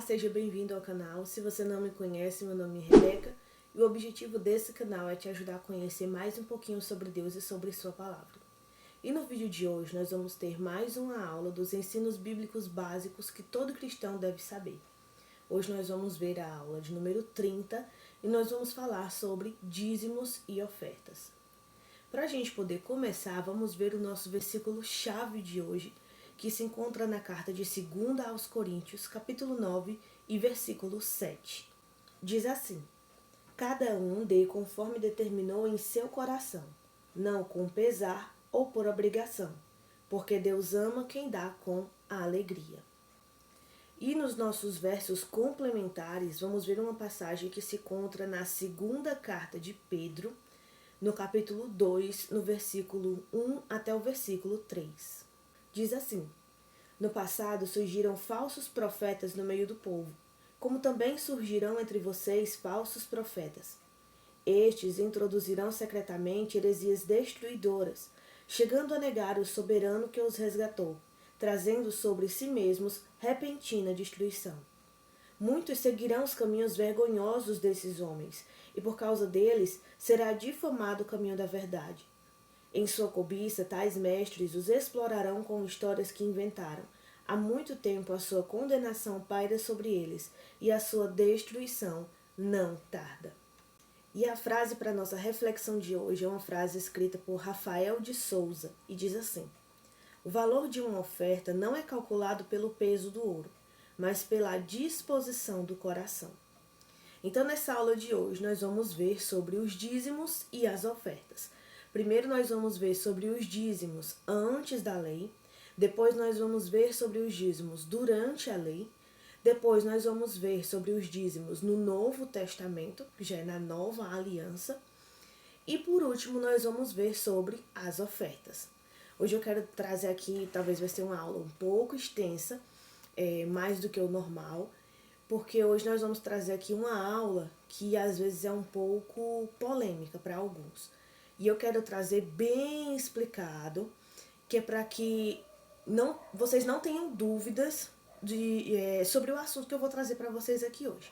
Olá, seja bem-vindo ao canal. Se você não me conhece, meu nome é Rebeca e o objetivo desse canal é te ajudar a conhecer mais um pouquinho sobre Deus e sobre sua palavra. E no vídeo de hoje nós vamos ter mais uma aula dos ensinos bíblicos básicos que todo cristão deve saber. Hoje nós vamos ver a aula de número 30 e nós vamos falar sobre dízimos e ofertas. Para a gente poder começar, vamos ver o nosso versículo-chave de hoje, que se encontra na carta de 2 aos Coríntios, capítulo 9 e versículo 7. Diz assim: cada um dê conforme determinou em seu coração, não com pesar ou por obrigação, porque Deus ama quem dá com a alegria. E nos nossos versos complementares, vamos ver uma passagem que se encontra na segunda carta de Pedro, no capítulo 2, no versículo 1 até o versículo 3. Diz assim: no passado surgiram falsos profetas no meio do povo, como também surgirão entre vocês falsos profetas. Estes introduzirão secretamente heresias destruidoras, chegando a negar o soberano que os resgatou, trazendo sobre si mesmos repentina destruição. Muitos seguirão os caminhos vergonhosos desses homens, e por causa deles será difamado o caminho da verdade. Em sua cobiça, tais mestres os explorarão com histórias que inventaram. Há muito tempo a sua condenação paira sobre eles, e a sua destruição não tarda. E a frase para nossa reflexão de hoje é uma frase escrita por Rafael de Souza, e diz assim: o valor de uma oferta não é calculado pelo peso do ouro, mas pela disposição do coração. Então, nessa aula de hoje, nós vamos ver sobre os dízimos e as ofertas. Primeiro nós vamos ver sobre os dízimos antes da lei, depois nós vamos ver sobre os dízimos durante a lei, depois nós vamos ver sobre os dízimos no Novo Testamento, que já é na Nova Aliança, e por último nós vamos ver sobre as ofertas. Hoje eu quero trazer aqui, talvez vai ser uma aula um pouco extensa, mais do que o normal, porque hoje nós vamos trazer aqui uma aula que às vezes é um pouco polêmica para alguns. E eu quero trazer bem explicado, que é para que vocês não tenham dúvidas sobre o assunto que eu vou trazer para vocês aqui hoje.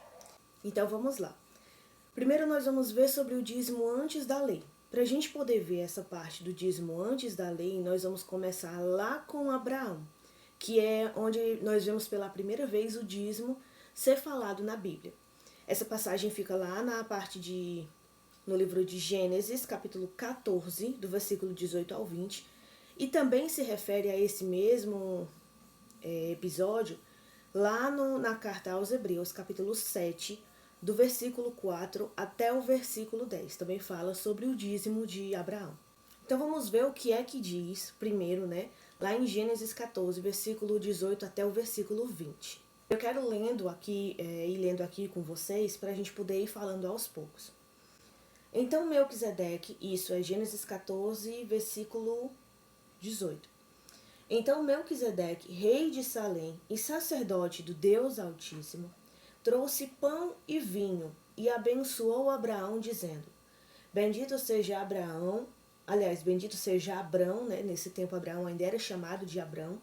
Então vamos lá. Primeiro nós vamos ver sobre o dízimo antes da lei. Para a gente poder ver essa parte do dízimo antes da lei, nós vamos começar lá com Abraão, que é onde nós vemos pela primeira vez o dízimo ser falado na Bíblia. Essa passagem fica lá no livro de Gênesis, capítulo 14, do versículo 18 ao 20, e também se refere a esse mesmo episódio lá na carta aos Hebreus, capítulo 7, do versículo 4 até o versículo 10. Também fala sobre o dízimo de Abraão. Então vamos ver o que é que diz primeiro, lá em Gênesis 14, versículo 18 até o versículo 20. Eu quero ir lendo aqui com vocês para a gente poder ir falando aos poucos. Então Melquisedeque, isso é Gênesis 14, versículo 18. Então Melquisedeque, rei de Salém e sacerdote do Deus Altíssimo, trouxe pão e vinho e abençoou Abraão, dizendo: bendito seja Abraão, bendito seja Abrão, nesse tempo Abraão ainda era chamado de Abrão.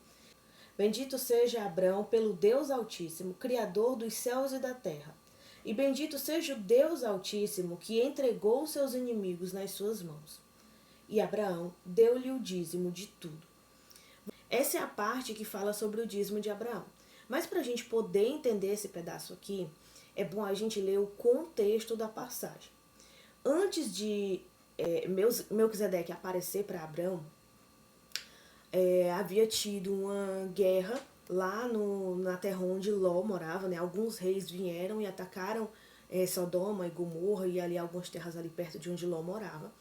Bendito seja Abrão pelo Deus Altíssimo, Criador dos céus e da terra. E bendito seja o Deus Altíssimo, que entregou seus inimigos nas suas mãos. E Abraão deu-lhe o dízimo de tudo. Essa é a parte que fala sobre o dízimo de Abraão. Mas para a gente poder entender esse pedaço aqui, é bom a gente ler o contexto da passagem. Antes de Melquisedeque aparecer para Abraão, havia tido uma guerra lá na terra onde Ló morava, Alguns reis vieram e atacaram Sodoma e Gomorra e ali algumas terras ali perto de onde Ló morava.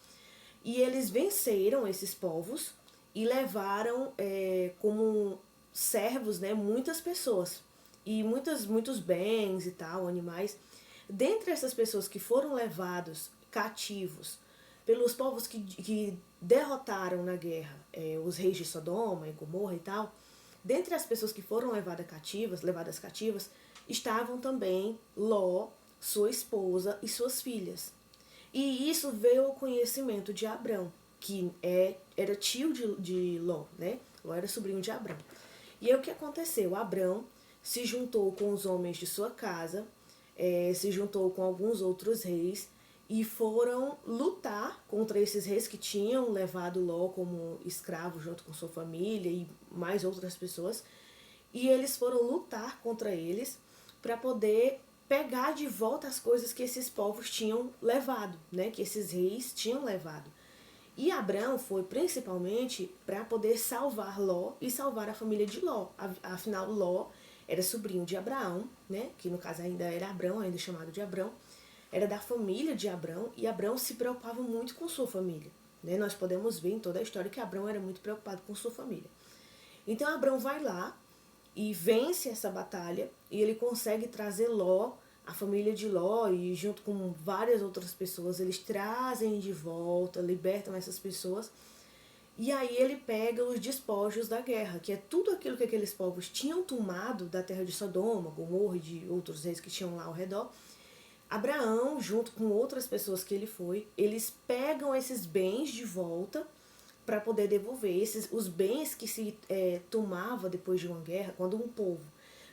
E eles venceram esses povos e levaram como servos, muitas pessoas e muitos bens e tal, animais. Dentre essas pessoas que foram levados cativos pelos povos que derrotaram na guerra os reis de Sodoma e Gomorra e tal, dentre as pessoas que foram levadas cativas, estavam também Ló, sua esposa e suas filhas. E isso veio ao conhecimento de Abrão, que era tio de Ló, Ló era sobrinho de Abrão. E aí o que aconteceu? Abrão se juntou com os homens de sua casa, se juntou com alguns outros reis e foram lutar contra esses reis que tinham levado Ló como escravo junto com sua família e mais outras pessoas. E eles foram lutar contra eles para poder pegar de volta as coisas que esses povos tinham levado, né? Que esses reis tinham levado. E Abrão foi principalmente para poder salvar Ló e salvar a família de Ló. Afinal, Ló era sobrinho de Abraão, né? Que no caso ainda era Abrão, ainda chamado de Abrão. Era da família de Abrão e Abrão se preocupava muito com sua família, né? Nós podemos ver em toda a história que Abrão era muito preocupado com sua família. Então Abrão vai lá e vence essa batalha e ele consegue trazer Ló, a família de Ló, e junto com várias outras pessoas, eles trazem de volta, libertam essas pessoas. E aí ele pega os despojos da guerra, que é tudo aquilo que aqueles povos tinham tomado da terra de Sodoma, Gomorra e de outros reis que tinham lá ao redor. Abraão, junto com outras pessoas que ele foi, eles pegam esses bens de volta para poder devolver. Os bens que se tomava depois de uma guerra, quando um povo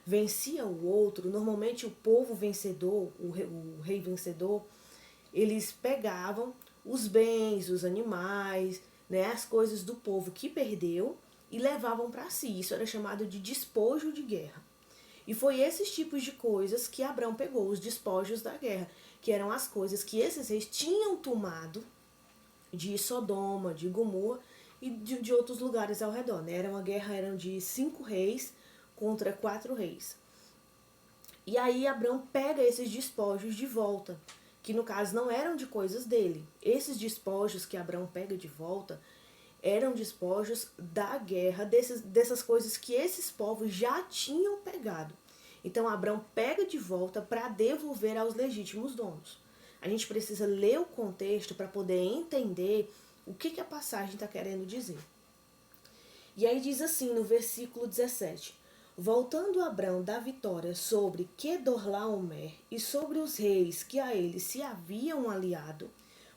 vencia o outro, normalmente o povo vencedor, o rei vencedor, eles pegavam os bens, os animais, né, as coisas do povo que perdeu e levavam para si. Isso era chamado de despojo de guerra. E foi esses tipos de coisas que Abrão pegou, os despojos da guerra, que eram as coisas que esses reis tinham tomado de Sodoma, de Gomorra e de outros lugares ao redor, né? Era uma guerra, eram de 5 reis contra 4 reis. E aí Abrão pega esses despojos de volta, que no caso não eram de coisas dele. Esses despojos que Abrão pega de volta eram despojos da guerra, dessas coisas que esses povos já tinham pegado. Então Abrão pega de volta para devolver aos legítimos donos. A gente precisa ler o contexto para poder entender o que a passagem está querendo dizer. E aí diz assim no versículo 17: voltando Abrão da vitória sobre Quedorlaomer e sobre os reis que a ele se haviam aliado,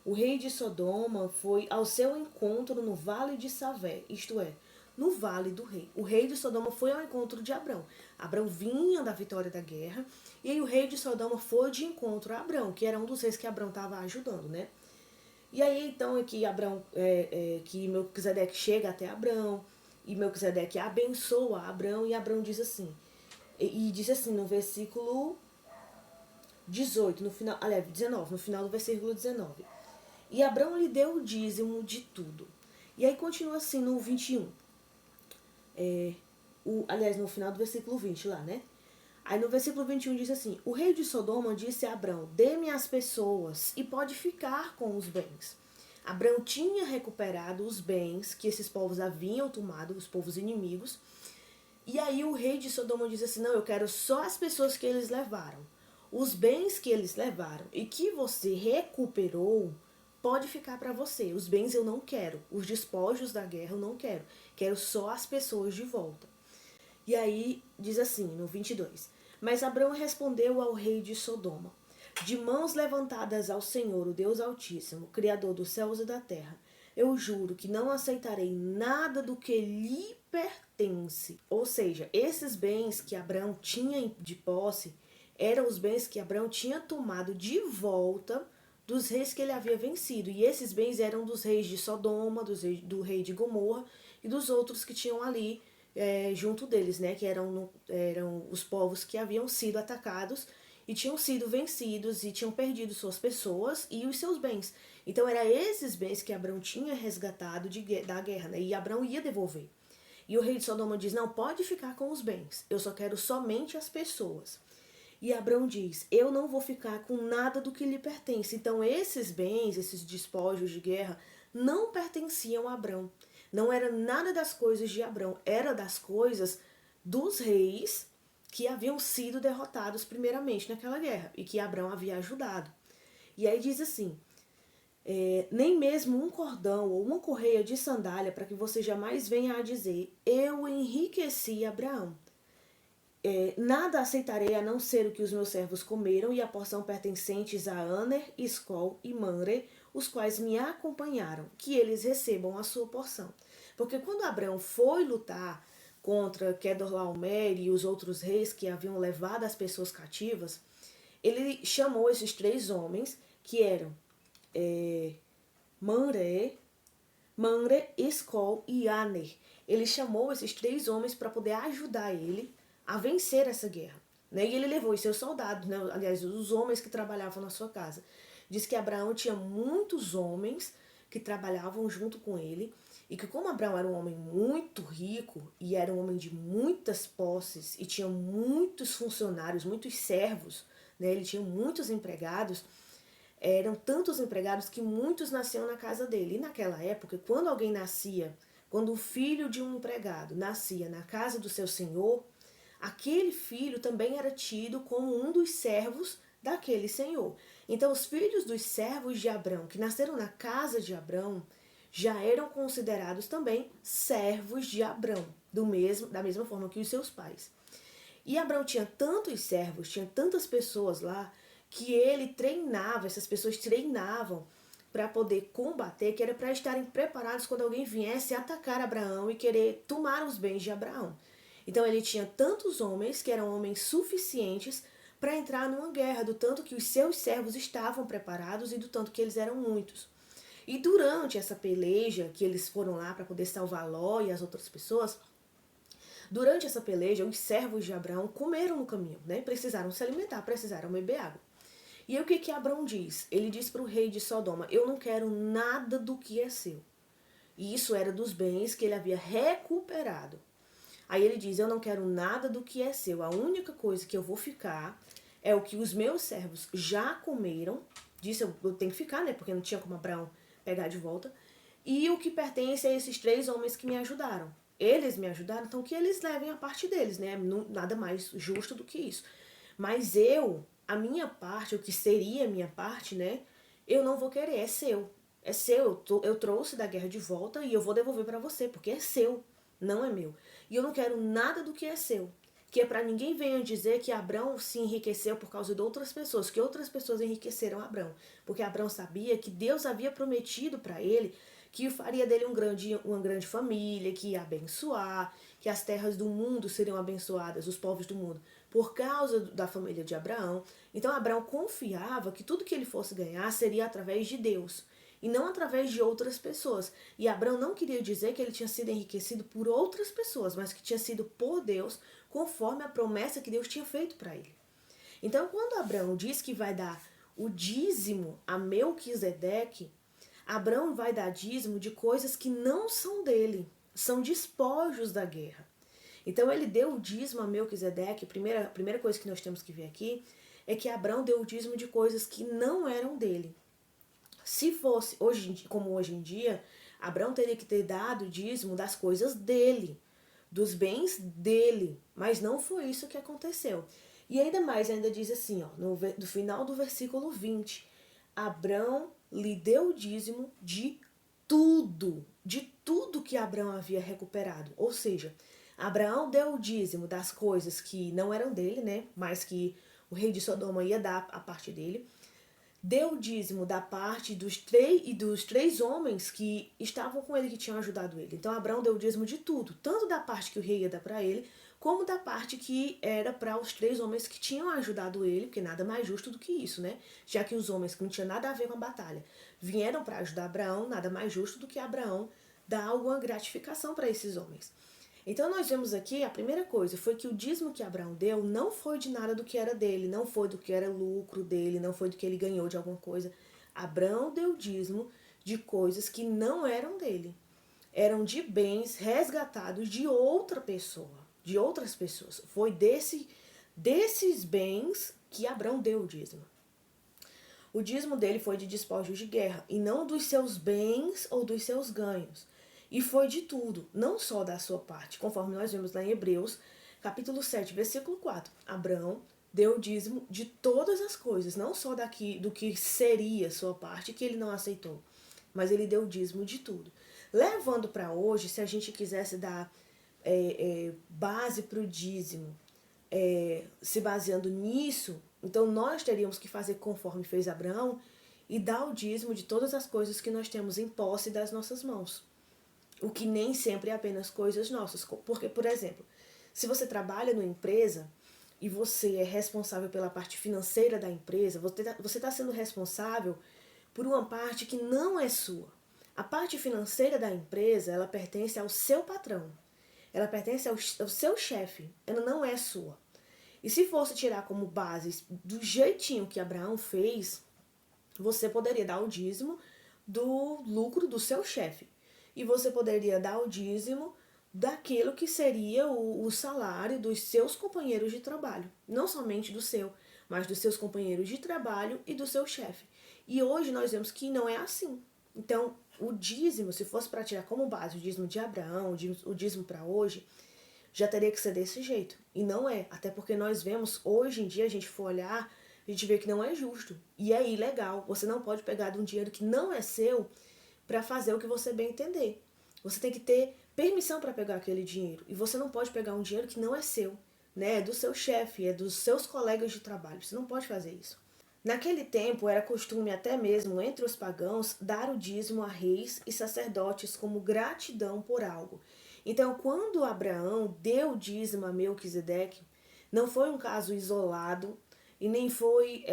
o rei de Sodoma foi ao seu encontro no vale de Savé, isto é, no vale do rei. O rei de Sodoma foi ao encontro de Abrão. Abrão vinha da vitória da guerra, e aí o rei de Sodoma foi de encontro a Abrão, que era um dos reis que Abrão estava ajudando, né? E aí então aqui Abrão, que Melquisedeque chega até Abrão, e Melquisedeque abençoa Abrão, e Abrão diz assim, e diz assim no versículo 18, no final, aliás, 19, no final do versículo 19. E Abrão lhe deu o dízimo de tudo. E aí continua assim no 21. Aliás, no final do versículo 20 lá, né? Aí no versículo 21 diz assim: o rei de Sodoma disse a Abrão: dê-me as pessoas e pode ficar com os bens. Abrão tinha recuperado os bens que esses povos haviam tomado, os povos inimigos. E aí o rei de Sodoma diz assim: não, eu quero só as pessoas que eles levaram. Os bens que eles levaram e que você recuperou, pode ficar para você. Os bens eu não quero. Os despojos da guerra eu não quero. Quero só as pessoas de volta. E aí diz assim, no 22. Mas Abrão respondeu ao rei de Sodoma: de mãos levantadas ao Senhor, o Deus Altíssimo, Criador dos céus e da terra, eu juro que não aceitarei nada do que lhe pertence. Ou seja, esses bens que Abrão tinha de posse eram os bens que Abrão tinha tomado de volta dos reis que ele havia vencido. E esses bens eram dos reis de Sodoma, do rei de Gomorra e dos outros que tinham ali junto deles, né? Que eram os povos que haviam sido atacados e tinham sido vencidos e tinham perdido suas pessoas e os seus bens. Então, eram esses bens que Abrão tinha resgatado da guerra, né? E Abrão ia devolver. E o rei de Sodoma diz: não, pode ficar com os bens, eu só quero somente as pessoas. E Abrão diz: eu não vou ficar com nada do que lhe pertence. Então esses bens, esses despojos de guerra, não pertenciam a Abrão. Não era nada das coisas de Abrão, era das coisas dos reis que haviam sido derrotados primeiramente naquela guerra e que Abrão havia ajudado. E aí diz assim: nem mesmo um cordão ou uma correia de sandália, para que você jamais venha a dizer: eu enriqueci Abraão. Nada aceitarei a não ser o que os meus servos comeram e a porção pertencentes a Aner, Escol e Manre, os quais me acompanharam, que eles recebam a sua porção. Porque quando Abrão foi lutar contra Quedorlaomer e os outros reis que haviam levado as pessoas cativas, ele chamou esses 3 homens, que eram Manre, Escol e Aner. Ele chamou esses 3 homens para poder ajudar ele a vencer essa guerra. Né? E ele levou os seus soldados, né? Aliás, os homens que trabalhavam na sua casa. Diz que Abraão tinha muitos homens que trabalhavam junto com ele, e que como Abraão era um homem muito rico e era um homem de muitas posses e tinha muitos funcionários, muitos servos, né? Ele tinha muitos empregados, eram tantos empregados que muitos nasciam na casa dele. E naquela época, quando alguém nascia, quando o filho de um empregado nascia na casa do seu senhor, aquele filho também era tido como um dos servos daquele senhor. Então, os filhos dos servos de Abrão, que nasceram na casa de Abrão, já eram considerados também servos de Abrão, da mesma forma que os seus pais. E Abrão tinha tantos servos, tinha tantas pessoas lá, que ele treinava, essas pessoas treinavam para poder combater, que era para estarem preparados quando alguém viesse atacar Abraão e querer tomar os bens de Abraão. Então ele tinha tantos homens, que eram homens suficientes para entrar numa guerra, do tanto que os seus servos estavam preparados e do tanto que eles eram muitos. E durante essa peleja, que eles foram lá para poder salvar Ló e as outras pessoas, durante essa peleja, os servos de Abraão comeram no caminho, né? Precisaram se alimentar, precisaram beber água. E aí o que Abraão diz? Ele diz para o rei de Sodoma: eu não quero nada do que é seu. E isso era dos bens que ele havia recuperado. Aí ele diz: eu não quero nada do que é seu. A única coisa que eu vou ficar é o que os meus servos já comeram. Disse: eu tenho que ficar, né? Porque não tinha como Abraão pegar de volta. E o que pertence a esses 3 homens que me ajudaram. Eles me ajudaram, então que eles levem a parte deles, né? Nada mais justo do que isso. Mas a minha parte, o que seria a minha parte, né? Eu não vou querer, é seu. É seu, eu trouxe da guerra de volta e eu vou devolver para você, porque é seu, não é meu. E eu não quero nada do que é seu. Que é para ninguém venha dizer que Abrão se enriqueceu por causa de outras pessoas, que outras pessoas enriqueceram Abrão. Porque Abrão sabia que Deus havia prometido para ele que faria dele uma grande família, que ia abençoar, que as terras do mundo seriam abençoadas, os povos do mundo, por causa da família de Abraão. Então Abraão confiava que tudo que ele fosse ganhar seria através de Deus, e não através de outras pessoas. E Abraão não queria dizer que ele tinha sido enriquecido por outras pessoas, mas que tinha sido por Deus, conforme a promessa que Deus tinha feito para ele. Então, quando Abraão diz que vai dar o dízimo a Melquisedeque, Abraão vai dar dízimo de coisas que não são dele, são despojos da guerra. Então ele deu o dízimo a Melquisedeque. A primeira coisa que nós temos que ver aqui é que Abraão deu o dízimo de coisas que não eram dele. Se fosse como hoje em dia, Abraão teria que ter dado o dízimo das coisas dele, dos bens dele, mas não foi isso que aconteceu. E ainda diz assim, ó, no final do versículo 20, Abraão lhe deu o dízimo de tudo que Abraão havia recuperado. Ou seja, Abraão deu o dízimo das coisas que não eram dele, né, mas que o rei de Sodoma ia dar a parte dele. Deu o dízimo da parte dos 3 homens que estavam com ele, que tinham ajudado ele. Então Abraão deu o dízimo de tudo, tanto da parte que o rei ia dar para ele, como da parte que era para os 3 homens que tinham ajudado ele, porque nada mais justo do que isso, né? Já que os homens que não tinham nada a ver com a batalha vieram para ajudar Abraão, nada mais justo do que Abraão dar alguma gratificação para esses homens. Então nós vemos aqui, a primeira coisa foi que o dízimo que Abraão deu não foi de nada do que era dele, não foi do que era lucro dele, não foi do que ele ganhou de alguma coisa. Abraão deu dízimo de coisas que não eram dele. Eram de bens resgatados de outra pessoa, de outras pessoas. Foi desses bens que Abraão deu o dízimo. O dízimo dele foi de despojos de guerra, e não dos seus bens ou dos seus ganhos. E foi de tudo, não só da sua parte, conforme nós vemos lá em Hebreus, capítulo 7, versículo 4. Abraão deu o dízimo de todas as coisas, não só do que seria sua parte, que ele não aceitou, mas ele deu o dízimo de tudo. Levando para hoje, se a gente quisesse dar base para o dízimo, se baseando nisso, então nós teríamos que fazer conforme fez Abraão e dar o dízimo de todas as coisas que nós temos em posse das nossas mãos. o que nem sempre é apenas coisas nossas. Porque, por exemplo, se você trabalha numa empresa e você é responsável pela parte financeira da empresa, você está sendo responsável por uma parte que não é sua. A parte financeira da empresa, ela pertence ao seu patrão. Ela pertence ao seu chefe. Ela não é sua. E se fosse tirar como base do jeitinho que Abraão fez, você poderia dar o dízimo do lucro do seu chefe. E você poderia dar o dízimo daquilo que seria o salário dos seus companheiros de trabalho. Não somente do seu, mas dos seus companheiros de trabalho e do seu chefe. E hoje nós vemos que não é assim. Então, o dízimo, se fosse para tirar como base o dízimo de Abraão, o dízimo para hoje, já teria que ser desse jeito. E não é. Até porque nós vemos, hoje em dia, a gente for olhar, a gente vê que não é justo. E é ilegal. Você não pode pegar de um dinheiro que não é seu para fazer o que você bem entender. Você tem que ter permissão para pegar aquele dinheiro. E você não pode pegar um dinheiro que não é seu, né? É do seu chefe, é dos seus colegas de trabalho. Você não pode fazer isso. Naquele tempo era costume até mesmo entre os pagãos dar o dízimo a reis e sacerdotes como gratidão por algo. Então, quando Abraão deu o dízimo a Melquisedeque, não foi um caso isolado e nem foi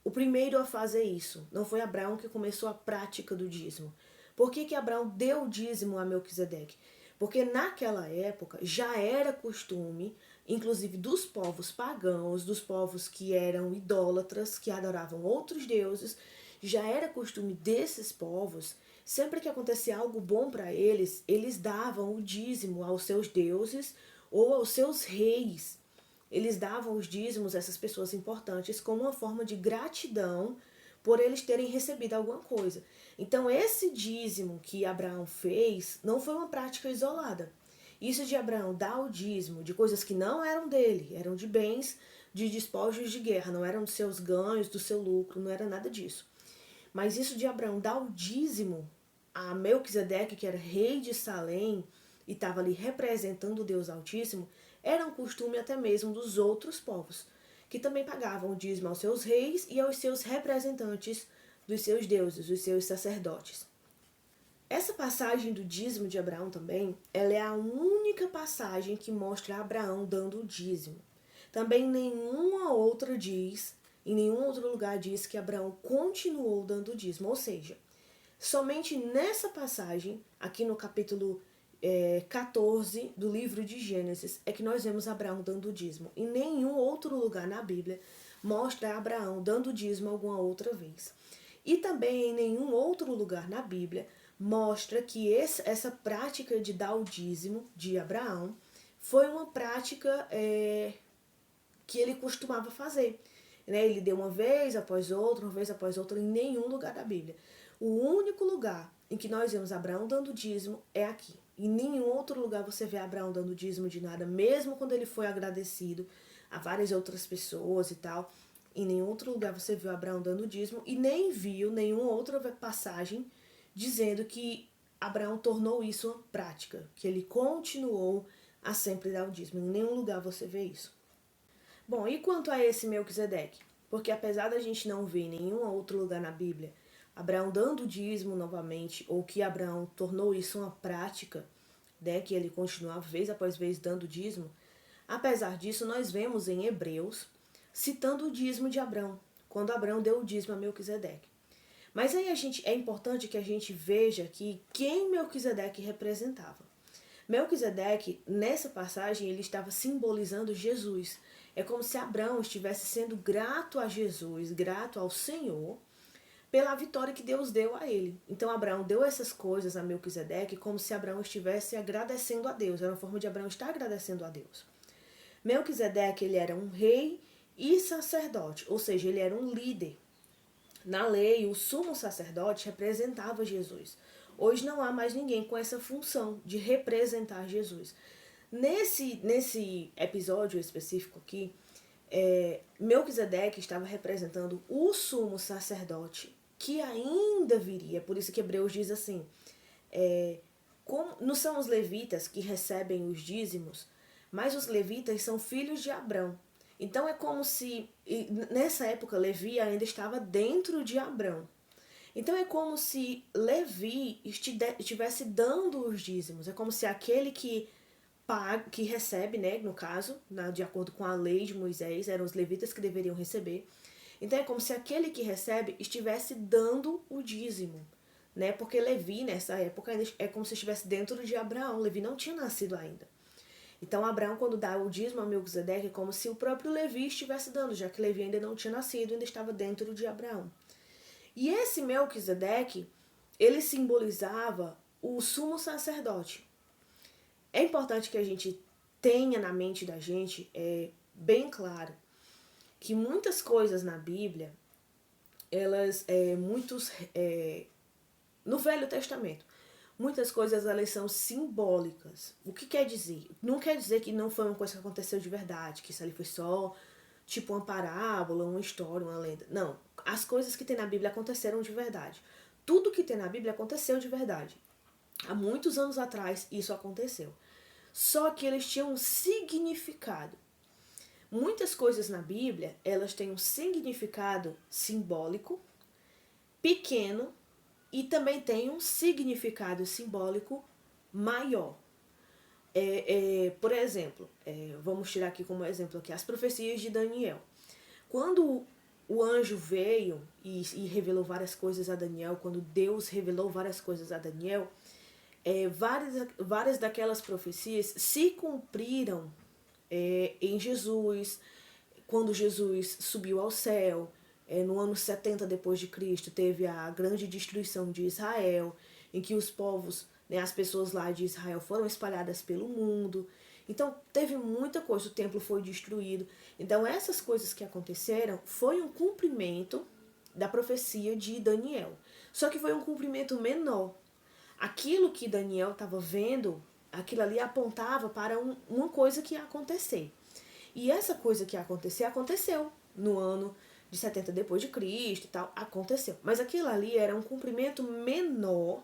o primeiro a fazer isso. Não foi Abraão que começou a prática do dízimo. Por que Abraão deu o dízimo a Melquisedeque? Porque naquela época já era costume, inclusive dos povos pagãos, dos povos que eram idólatras, que adoravam outros deuses, já era costume desses povos, sempre que acontecia algo bom para eles, eles davam o dízimo aos seus deuses ou aos seus reis. Eles davam os dízimos a essas pessoas importantes como uma forma de gratidão por eles terem recebido alguma coisa. Então, esse dízimo que Abraão fez não foi uma prática isolada. Isso de Abraão dar o dízimo de coisas que não eram dele, eram de bens, de despojos de guerra, não eram dos seus ganhos, do seu lucro, não era nada disso. Mas isso de Abraão dar o dízimo a Melquisedeque, que era rei de Salém e estava ali representando o Deus Altíssimo, era um costume até mesmo dos outros povos, que também pagavam o dízimo aos seus reis e aos seus representantes dos seus deuses, os seus sacerdotes. Essa passagem do dízimo de Abraão também, ela é a única passagem que mostra Abraão dando o dízimo. Também nenhuma outra diz, em nenhum outro lugar diz que Abraão continuou dando o dízimo. Ou seja, somente nessa passagem, aqui no capítulo 14 do livro de Gênesis, é que nós vemos Abraão dando o dízimo. Em nenhum outro lugar na Bíblia mostra Abraão dando o dízimo alguma outra vez. E também em nenhum outro lugar na Bíblia mostra que essa prática de dar o dízimo de Abraão foi uma prática que ele costumava fazer. Né? Ele deu uma vez após outra, em nenhum lugar da Bíblia. O único lugar em que nós vemos Abraão dando dízimo é aqui. Em nenhum outro lugar você vê Abraão dando dízimo de nada, mesmo quando ele foi agradecido a várias outras pessoas e tal. Em nenhum outro lugar você viu Abraão dando dízimo e nem viu nenhuma outra passagem dizendo que Abraão tornou isso uma prática, que ele continuou a sempre dar o dízimo. Em nenhum lugar você vê isso. Bom, e quanto a esse Melquisedeque? Porque apesar da gente não ver em nenhum outro lugar na Bíblia Abraão dando dízimo novamente, ou que Abraão tornou isso uma prática, né, que ele continuava vez após vez dando dízimo, apesar disso nós vemos em Hebreus citando o dízimo de Abraão, quando Abraão deu o dízimo a Melquisedeque. Mas aí é importante que a gente veja aqui quem Melquisedeque representava. Melquisedeque, nessa passagem, ele estava simbolizando Jesus. É como se Abraão estivesse sendo grato a Jesus, grato ao Senhor, pela vitória que Deus deu a ele. Então Abraão deu essas coisas a Melquisedeque como se Abraão estivesse agradecendo a Deus. Era uma forma de Abraão estar agradecendo a Deus. Melquisedeque, ele era um rei e sacerdote, ou seja, ele era um líder. Na lei, o sumo sacerdote representava Jesus. Hoje não há mais ninguém com essa função de representar Jesus. Nesse episódio específico aqui, Melquisedeque estava representando o sumo sacerdote que ainda viria. Por isso que Hebreus diz assim, não são os levitas que recebem os dízimos, mas os levitas são filhos de Abrão. Então é como se, nessa época, Levi ainda estava dentro de Abrão. Então é como se Levi estivesse dando os dízimos. É como se aquele que paga, que recebe, né, no caso, de acordo com a lei de Moisés, eram os levitas que deveriam receber. Então é como se aquele que recebe estivesse dando o dízimo, né? Porque Levi nessa época é como se estivesse dentro de Abraão. Levi não tinha nascido ainda. Então Abraão, quando dá o dízimo a Melquisedeque, é como se o próprio Levi estivesse dando, já que Levi ainda não tinha nascido, ainda estava dentro de Abraão. E esse Melquisedeque, ele simbolizava o sumo sacerdote. É importante que a gente tenha na mente da gente, bem claro, que muitas coisas na Bíblia, elas, no Velho Testamento, muitas coisas elas são simbólicas. O que quer dizer? Não quer dizer que não foi uma coisa que aconteceu de verdade, que isso ali foi só tipo uma parábola, uma história, uma lenda. Não. As coisas que tem na Bíblia aconteceram de verdade. Tudo que tem na Bíblia aconteceu de verdade. Há muitos anos atrás isso aconteceu. Só que eles tinham um significado. Muitas coisas na Bíblia, elas têm um significado simbólico, pequeno, e também tem um significado simbólico maior. Por exemplo, vamos tirar aqui como exemplo aqui, as profecias de Daniel. Quando o anjo veio e revelou várias coisas a Daniel, quando Deus revelou várias coisas a Daniel, várias daquelas profecias se cumpriram em Jesus, quando Jesus subiu ao céu, no ano 70 depois de Cristo, teve a grande destruição de Israel, em que os povos, né, as pessoas lá de Israel foram espalhadas pelo mundo. Então teve muita coisa, o templo foi destruído. Então essas coisas que aconteceram foi um cumprimento da profecia de Daniel. Só que foi um cumprimento menor. Aquilo que Daniel estava vendo, aquilo ali apontava para uma coisa que ia acontecer. E essa coisa que ia acontecer, aconteceu no ano de 70 depois de Cristo e tal, aconteceu. Mas aquilo ali era um cumprimento menor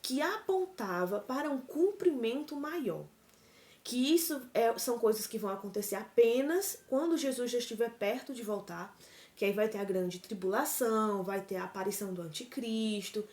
que apontava para um cumprimento maior. Que isso são coisas que vão acontecer apenas quando Jesus já estiver perto de voltar, que aí vai ter a grande tribulação, vai ter a aparição do anticristo,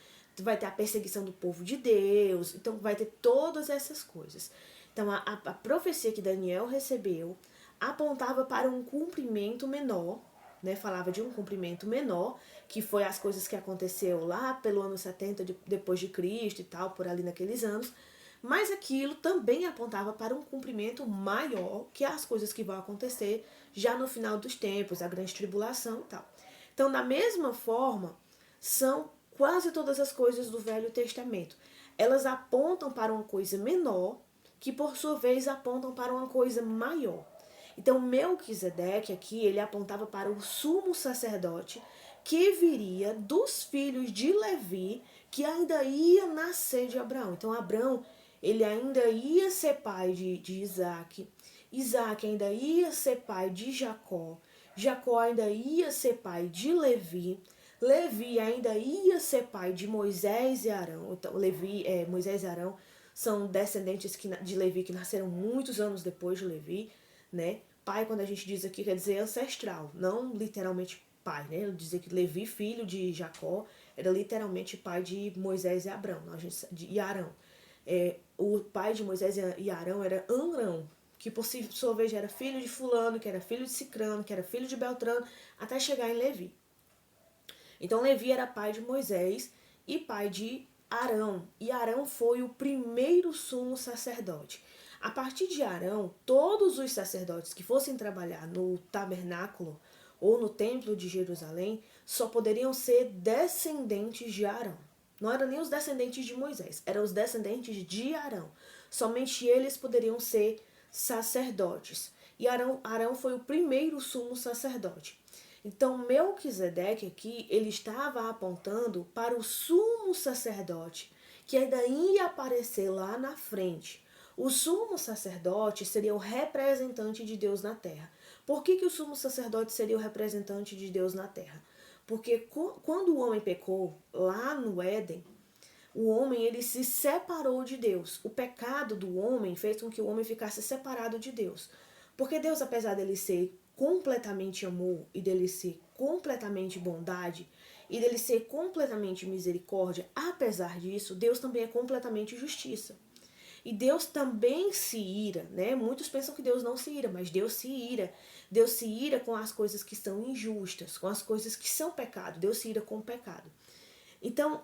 vai ter a perseguição do povo de Deus, então vai ter todas essas coisas. Então a profecia que Daniel recebeu apontava para um cumprimento menor, né? Falava de um cumprimento menor, que foi as coisas que aconteceu lá pelo ano 70 depois de Cristo e tal, por ali naqueles anos, mas aquilo também apontava para um cumprimento maior, que é as coisas que vão acontecer já no final dos tempos, a grande tribulação e tal. Então, da mesma forma, são quase todas as coisas do Velho Testamento. Elas apontam para uma coisa menor, que por sua vez apontam para uma coisa maior. Então, Melquisedeque aqui, ele apontava para o sumo sacerdote que viria dos filhos de Levi, que ainda ia nascer de Abraão. Então, Abraão, ele ainda ia ser pai de Isaac. Isaac ainda ia ser pai de Jacó. Jacó ainda ia ser pai de Levi. Levi ainda ia ser pai de Moisés e Arão. Então, Moisés e Arão são descendentes de Levi que nasceram muitos anos depois de Levi, né? Pai, quando a gente diz aqui, quer dizer ancestral, não literalmente pai, né? Dizer que Levi, filho de Jacó, era literalmente pai de Moisés e Arão. O pai de Moisés e Arão era Arão, que por sua vez era filho de fulano, que era filho de Cicrano, que era filho de Beltrano, até chegar em Levi. Então Levi era pai de Moisés e pai de Arão. E Arão foi o primeiro sumo sacerdote. A partir de Arão, todos os sacerdotes que fossem trabalhar no tabernáculo ou no templo de Jerusalém só poderiam ser descendentes de Arão. Não eram nem os descendentes de Moisés, eram os descendentes de Arão. Somente eles poderiam ser sacerdotes. E Arão foi o primeiro sumo sacerdote. Então, Melquisedeque aqui, ele estava apontando para o sumo sacerdote, que ainda ia aparecer lá na frente. O sumo sacerdote seria o representante de Deus na terra. Por que o sumo sacerdote seria o representante de Deus na terra? Porque quando o homem pecou lá no Éden, o homem ele se separou de Deus. O pecado do homem fez com que o homem ficasse separado de Deus. Porque Deus, apesar dele ser completamente amor e dele ser completamente bondade, e dele ser completamente misericórdia, apesar disso, Deus também é completamente justiça. E Deus também se ira, né? Muitos pensam que Deus não se ira, mas Deus se ira. Deus se ira com as coisas que são injustas, com as coisas que são pecado. Deus se ira com o pecado. Então,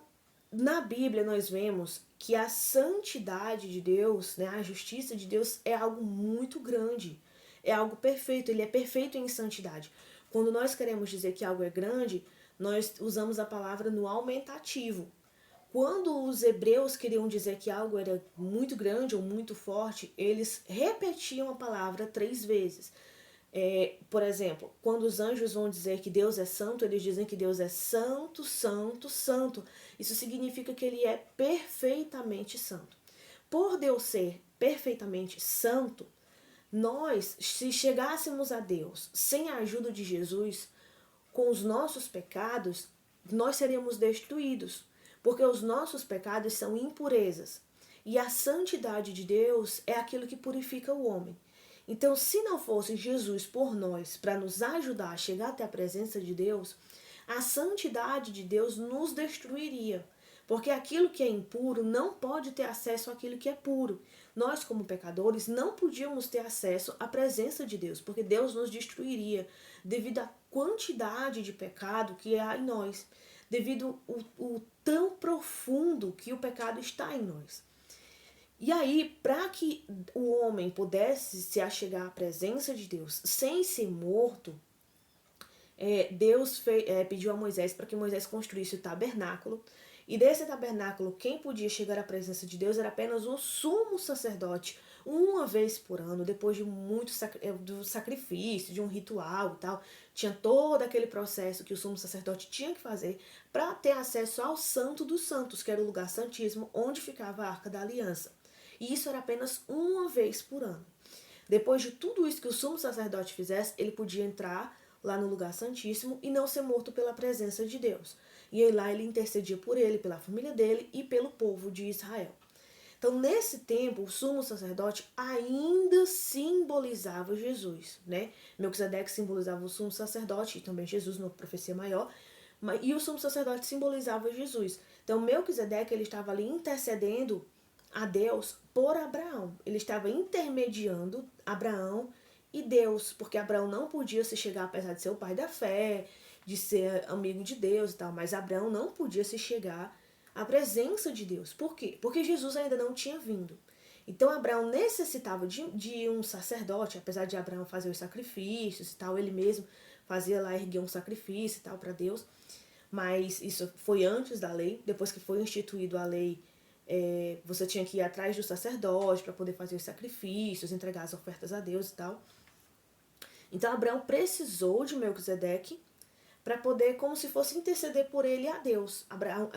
na Bíblia nós vemos que a santidade de Deus, né, a justiça de Deus é algo muito grande. É algo perfeito, ele é perfeito em santidade. Quando nós queremos dizer que algo é grande, nós usamos a palavra no aumentativo. Quando os hebreus queriam dizer que algo era muito grande ou muito forte, eles repetiam a palavra 3 vezes. Por exemplo, quando os anjos vão dizer que Deus é santo, eles dizem que Deus é santo, santo, santo. Isso significa que ele é perfeitamente santo. Por Deus ser perfeitamente santo, nós, se chegássemos a Deus sem a ajuda de Jesus, com os nossos pecados, nós seríamos destruídos, porque os nossos pecados são impurezas. E a santidade de Deus é aquilo que purifica o homem. Então, se não fosse Jesus por nós, para nos ajudar a chegar até a presença de Deus, a santidade de Deus nos destruiria. Porque aquilo que é impuro não pode ter acesso àquilo que é puro. Nós, como pecadores, não podíamos ter acesso à presença de Deus, porque Deus nos destruiria devido à quantidade de pecado que há em nós, devido ao tão profundo que o pecado está em nós. E aí, para que o homem pudesse se achegar à presença de Deus sem ser morto, Deus pediu a Moisés para que Moisés construísse o tabernáculo. E desse tabernáculo, quem podia chegar à presença de Deus era apenas o sumo sacerdote, uma vez por ano, depois de muito do sacrifício, de um ritual e tal. Tinha todo aquele processo que o sumo sacerdote tinha que fazer para ter acesso ao Santo dos Santos, que era o lugar santíssimo, onde ficava a Arca da Aliança. E isso era apenas uma vez por ano. Depois de tudo isso que o sumo sacerdote fizesse, ele podia entrar lá no lugar santíssimo e não ser morto pela presença de Deus. E aí lá ele intercedia por ele, pela família dele e pelo povo de Israel. Então, nesse tempo, o sumo sacerdote ainda simbolizava Jesus, né? Melquisedeque simbolizava o sumo sacerdote e também Jesus numa profecia maior, e o sumo sacerdote simbolizava Jesus. Então, Melquisedeque, ele estava ali intercedendo a Deus por Abraão. Ele estava intermediando Abraão e Deus, porque Abraão não podia se chegar, apesar de ser o pai da fé, de ser amigo de Deus e tal, mas Abraão não podia se chegar à presença de Deus. Por quê? Porque Jesus ainda não tinha vindo. Então Abraão necessitava de um sacerdote, apesar de Abraão fazer os sacrifícios e tal, ele mesmo fazia lá, erguer um sacrifício e tal para Deus, mas isso foi antes da lei. Depois que foi instituído a lei, você tinha que ir atrás do sacerdote para poder fazer os sacrifícios, entregar as ofertas a Deus e tal. Então Abraão precisou de Melquisedeque para poder, como se fosse interceder por ele a Deus.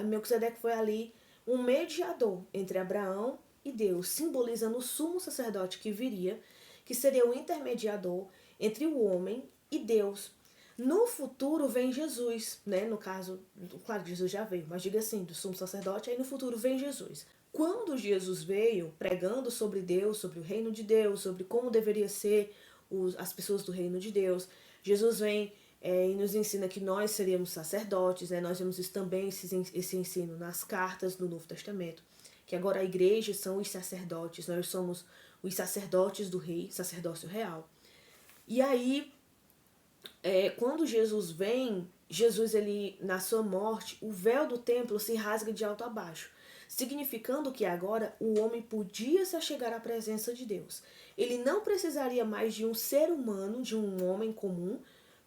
Melquisedeque foi ali um mediador entre Abraão e Deus, simbolizando o sumo sacerdote que viria, que seria o intermediador entre o homem e Deus. No futuro vem Jesus, né? No caso, claro que Jesus já veio, mas diga assim, do sumo sacerdote, aí no futuro vem Jesus. Quando Jesus veio pregando sobre Deus, sobre o reino de Deus, sobre como deveria ser as pessoas do reino de Deus, Jesus vem e nos ensina que nós seríamos sacerdotes, né? Nós vemos isso também, esse ensino nas cartas do Novo Testamento, que agora a igreja são os sacerdotes, nós somos os sacerdotes do rei, sacerdócio real. E aí, quando Jesus vem, Jesus, ele, na sua morte, o véu do templo se rasga de alto a baixo, significando que agora o homem podia se achegar à presença de Deus. Ele não precisaria mais de um ser humano, de um homem comum,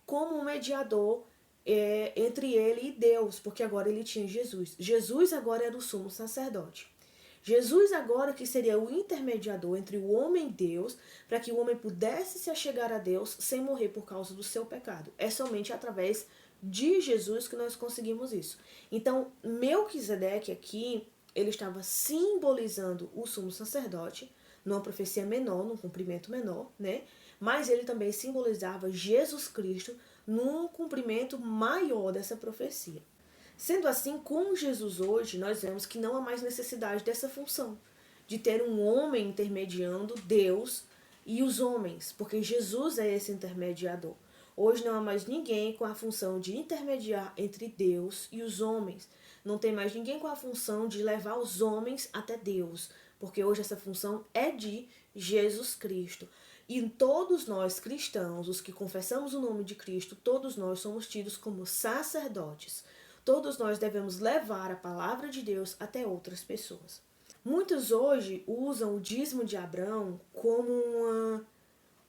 como um mediador entre ele e Deus, porque agora ele tinha Jesus. Jesus agora era o sumo sacerdote. Jesus agora que seria o intermediador entre o homem e Deus, para que o homem pudesse se achegar a Deus sem morrer por causa do seu pecado. É somente através de Jesus que nós conseguimos isso. Então, Melquisedeque aqui, ele estava simbolizando o sumo sacerdote, numa profecia menor, num cumprimento menor, né? Mas ele também simbolizava Jesus Cristo num cumprimento maior dessa profecia. Sendo assim, com Jesus hoje, nós vemos que não há mais necessidade dessa função, de ter um homem intermediando Deus e os homens, porque Jesus é esse intermediador. Hoje não há mais ninguém com a função de intermediar entre Deus e os homens. Não tem mais ninguém com a função de levar os homens até Deus, porque hoje essa função é de Jesus Cristo. E todos nós cristãos, os que confessamos o nome de Cristo, todos nós somos tidos como sacerdotes. Todos nós devemos levar a palavra de Deus até outras pessoas. Muitos hoje usam o dízimo de Abraão como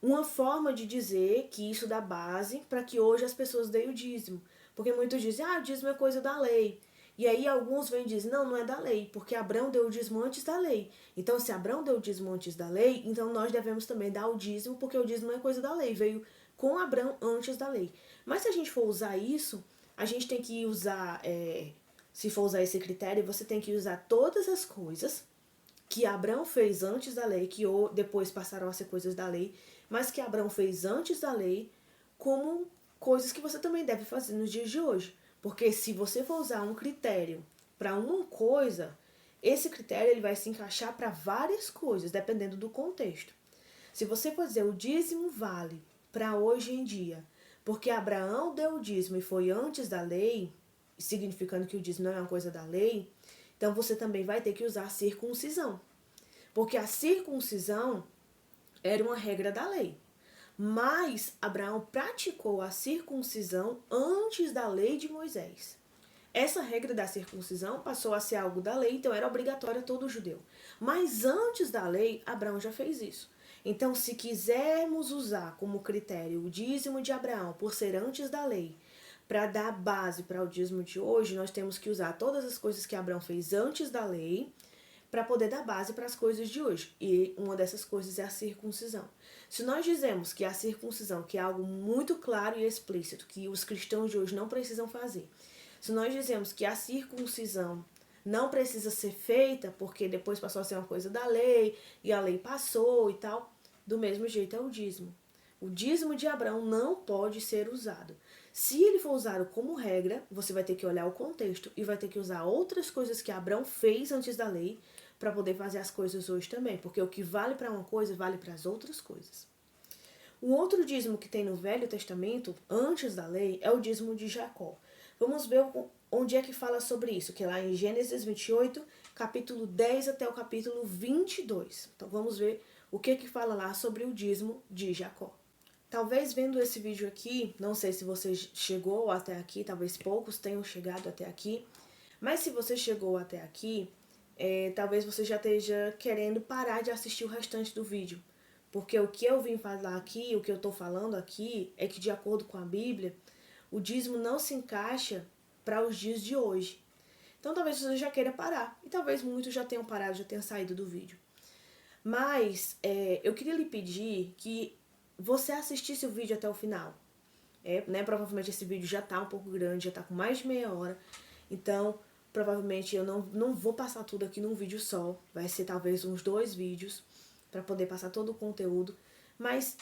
uma forma de dizer que isso dá base para que hoje as pessoas deem o dízimo. Porque muitos dizem, o dízimo é coisa da lei. E aí alguns vêm e dizem, não é da lei, porque Abraão deu o dízimo antes da lei. Então, se Abraão deu o dízimo antes da lei, então nós devemos também dar o dízimo, porque o dízimo é coisa da lei, veio com Abraão antes da lei. Mas se a gente for usar isso, a gente tem que usar, se for usar esse critério, você tem que usar todas as coisas que Abraão fez antes da lei, que depois passaram a ser coisas da lei, mas que Abraão fez antes da lei, como coisas que você também deve fazer nos dias de hoje. Porque se você for usar um critério para uma coisa, esse critério ele vai se encaixar para várias coisas, dependendo do contexto. Se você for dizer o dízimo vale para hoje em dia, porque Abraão deu o dízimo e foi antes da lei, significando que o dízimo não é uma coisa da lei, então você também vai ter que usar a circuncisão. Porque a circuncisão era uma regra da lei. Mas Abraão praticou a circuncisão antes da lei de Moisés. Essa regra da circuncisão passou a ser algo da lei, então era obrigatória a todo judeu. Mas antes da lei, Abraão já fez isso. Então, se quisermos usar como critério o dízimo de Abraão por ser antes da lei, para dar base para o dízimo de hoje, nós temos que usar todas as coisas que Abraão fez antes da lei, para poder dar base para as coisas de hoje. E uma dessas coisas é a circuncisão. Se nós dizemos que a circuncisão, que é algo muito claro e explícito, que os cristãos de hoje não precisam fazer, se nós dizemos que a circuncisão não precisa ser feita porque depois passou a ser uma coisa da lei e a lei passou e tal, do mesmo jeito é o dízimo. O dízimo de Abraão não pode ser usado. Se ele for usado como regra, você vai ter que olhar o contexto e vai ter que usar outras coisas que Abraão fez antes da lei para poder fazer as coisas hoje também, porque o que vale para uma coisa vale para as outras coisas. O outro dízimo que tem no Velho Testamento, antes da lei, é o dízimo de Jacó. Vamos ver onde é que fala sobre isso, que é lá em Gênesis 28, capítulo 10 até o capítulo 22. Então vamos ver o que fala lá sobre o dízimo de Jacó. Talvez vendo esse vídeo aqui, não sei se você chegou até aqui, talvez poucos tenham chegado até aqui, mas se você chegou até aqui, talvez você já esteja querendo parar de assistir o restante do vídeo. Porque o que eu vim falar aqui, o que eu estou falando aqui, é que de acordo com a Bíblia, o dízimo não se encaixa para os dias de hoje. Então talvez você já queira parar. E talvez muitos já tenham parado, já tenham saído do vídeo. Mas eu queria lhe pedir que você assistisse o vídeo até o final. Provavelmente esse vídeo já está um pouco grande, já está com mais de meia hora. Então, provavelmente eu não vou passar tudo aqui num vídeo só. Vai ser talvez uns 2 vídeos para poder passar todo o conteúdo. Mas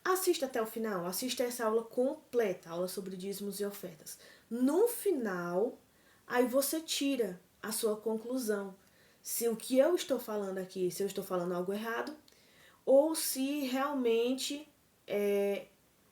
assista até o final, assista essa aula completa, aula sobre dízimos e ofertas. No final, aí você tira a sua conclusão. Se o que eu estou falando aqui, se eu estou falando algo errado, ou se realmente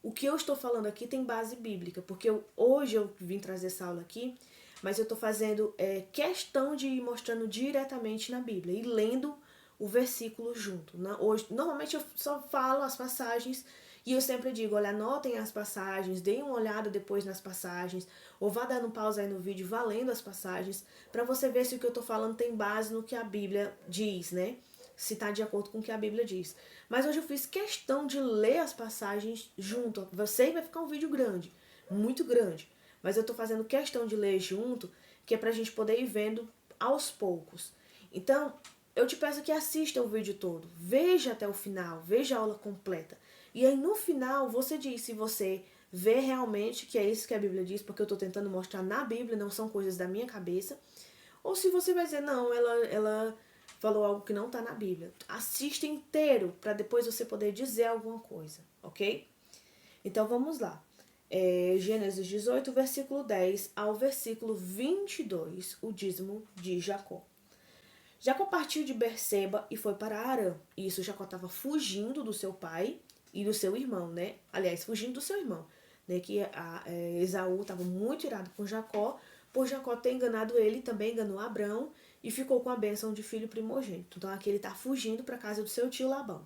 o que eu estou falando aqui tem base bíblica. Porque hoje eu vim trazer essa aula aqui, mas eu estou fazendo questão de ir mostrando diretamente na Bíblia e lendo o versículo junto. Hoje, normalmente eu só falo as passagens e eu sempre digo, olha, anotem as passagens, deem uma olhada depois nas passagens, ou vá dando pausa aí no vídeo, vá lendo as passagens, para você ver se o que eu estou falando tem base no que a Bíblia diz, né? Se está de acordo com o que a Bíblia diz. Mas hoje eu fiz questão de ler as passagens junto. Você vai ficar um vídeo grande, muito grande. Mas eu estou fazendo questão de ler junto, que é para a gente poder ir vendo aos poucos. Então, eu te peço que assista o vídeo todo. Veja até o final, veja a aula completa. E aí no final você diz se você vê realmente que é isso que a Bíblia diz, porque eu estou tentando mostrar na Bíblia, não são coisas da minha cabeça. Ou se você vai dizer, não, ela falou algo que não está na Bíblia. Assista inteiro, para depois você poder dizer alguma coisa, ok? Então vamos lá. Gênesis 18, versículo 10 ao versículo 22, o dízimo de Jacó. Jacó partiu de Berseba e foi para Arã. Isso, Jacó estava fugindo do seu pai e do seu irmão, né? Aliás, fugindo do seu irmão. né, que Esaú estava muito irado com Jacó, por Jacó ter enganado ele, também enganou Abrão e ficou com a bênção de filho primogênito. Então aqui ele está fugindo para a casa do seu tio Labão.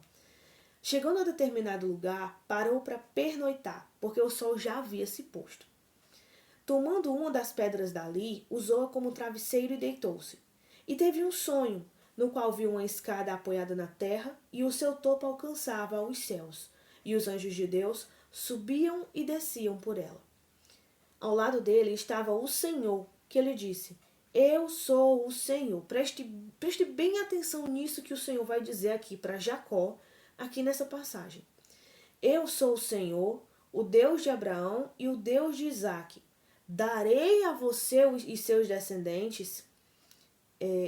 Chegando a determinado lugar, parou para pernoitar, porque o sol já havia se posto. Tomando uma das pedras dali, usou-a como travesseiro e deitou-se. E teve um sonho, no qual viu uma escada apoiada na terra, e o seu topo alcançava aos céus, e os anjos de Deus subiam e desciam por ela. Ao lado dele estava o Senhor, que lhe disse: Eu sou o Senhor. Preste bem atenção nisso que o Senhor vai dizer aqui para Jacó, aqui nessa passagem. Eu sou o Senhor, o Deus de Abraão e o Deus de Isaque. Darei a você e seus descendentes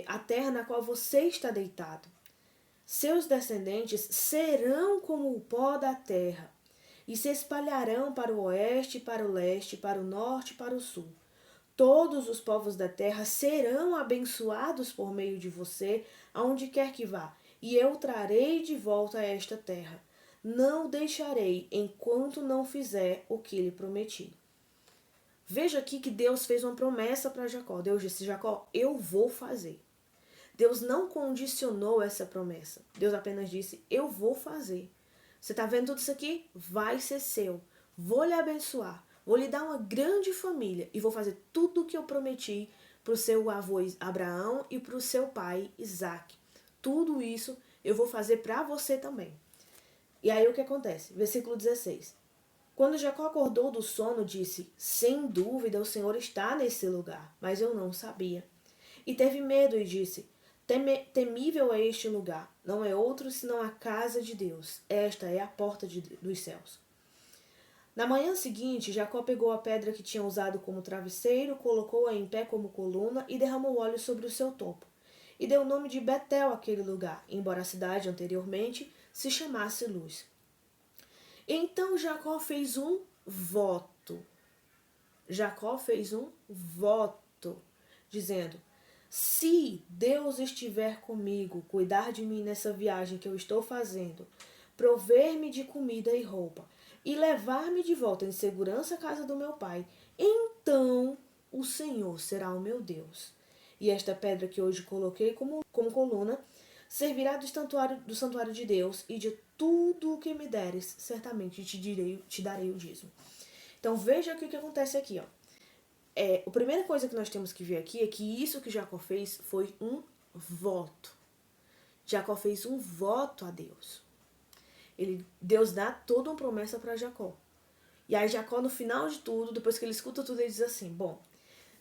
a terra na qual você está deitado. Seus descendentes serão como o pó da terra, e se espalharão para o oeste, para o leste, para o norte e para o sul. Todos os povos da terra serão abençoados por meio de você, aonde quer que vá, e eu trarei de volta a esta terra. Não o deixarei enquanto não fizer o que lhe prometi. Veja aqui que Deus fez uma promessa para Jacó. Deus disse: Jacó, eu vou fazer. Deus não condicionou essa promessa. Deus apenas disse: eu vou fazer. Você está vendo tudo isso aqui? Vai ser seu. Vou lhe abençoar. Vou lhe dar uma grande família. E vou fazer tudo o que eu prometi para o seu avô Abraão e para o seu pai Isaque. Tudo isso eu vou fazer para você também. E aí o que acontece? Versículo 16. Quando Jacó acordou do sono, disse: Sem dúvida o Senhor está nesse lugar, mas eu não sabia. E teve medo e disse: Temível é este lugar, não é outro senão a casa de Deus. Esta é a porta dos céus. Na manhã seguinte, Jacó pegou a pedra que tinha usado como travesseiro, colocou-a em pé como coluna e derramou óleo sobre o seu topo. E deu o nome de Betel àquele lugar, embora a cidade anteriormente se chamasse Luz. Então Jacó fez um voto. Jacó fez um voto, dizendo: Se Deus estiver comigo, cuidar de mim nessa viagem que eu estou fazendo, prover-me de comida e roupa, e levar-me de volta em segurança à casa do meu pai, então o Senhor será o meu Deus. E esta pedra que hoje coloquei como coluna servirá do santuário de Deus, e de tudo o que me deres, certamente te darei o dízimo. Então veja o que acontece aqui, ó. A primeira coisa que nós temos que ver aqui é que isso que Jacó fez foi um voto. Jacó fez um voto a Deus. Deus dá toda uma promessa para Jacó. E aí Jacó, no final de tudo, depois que ele escuta tudo, ele diz assim: bom,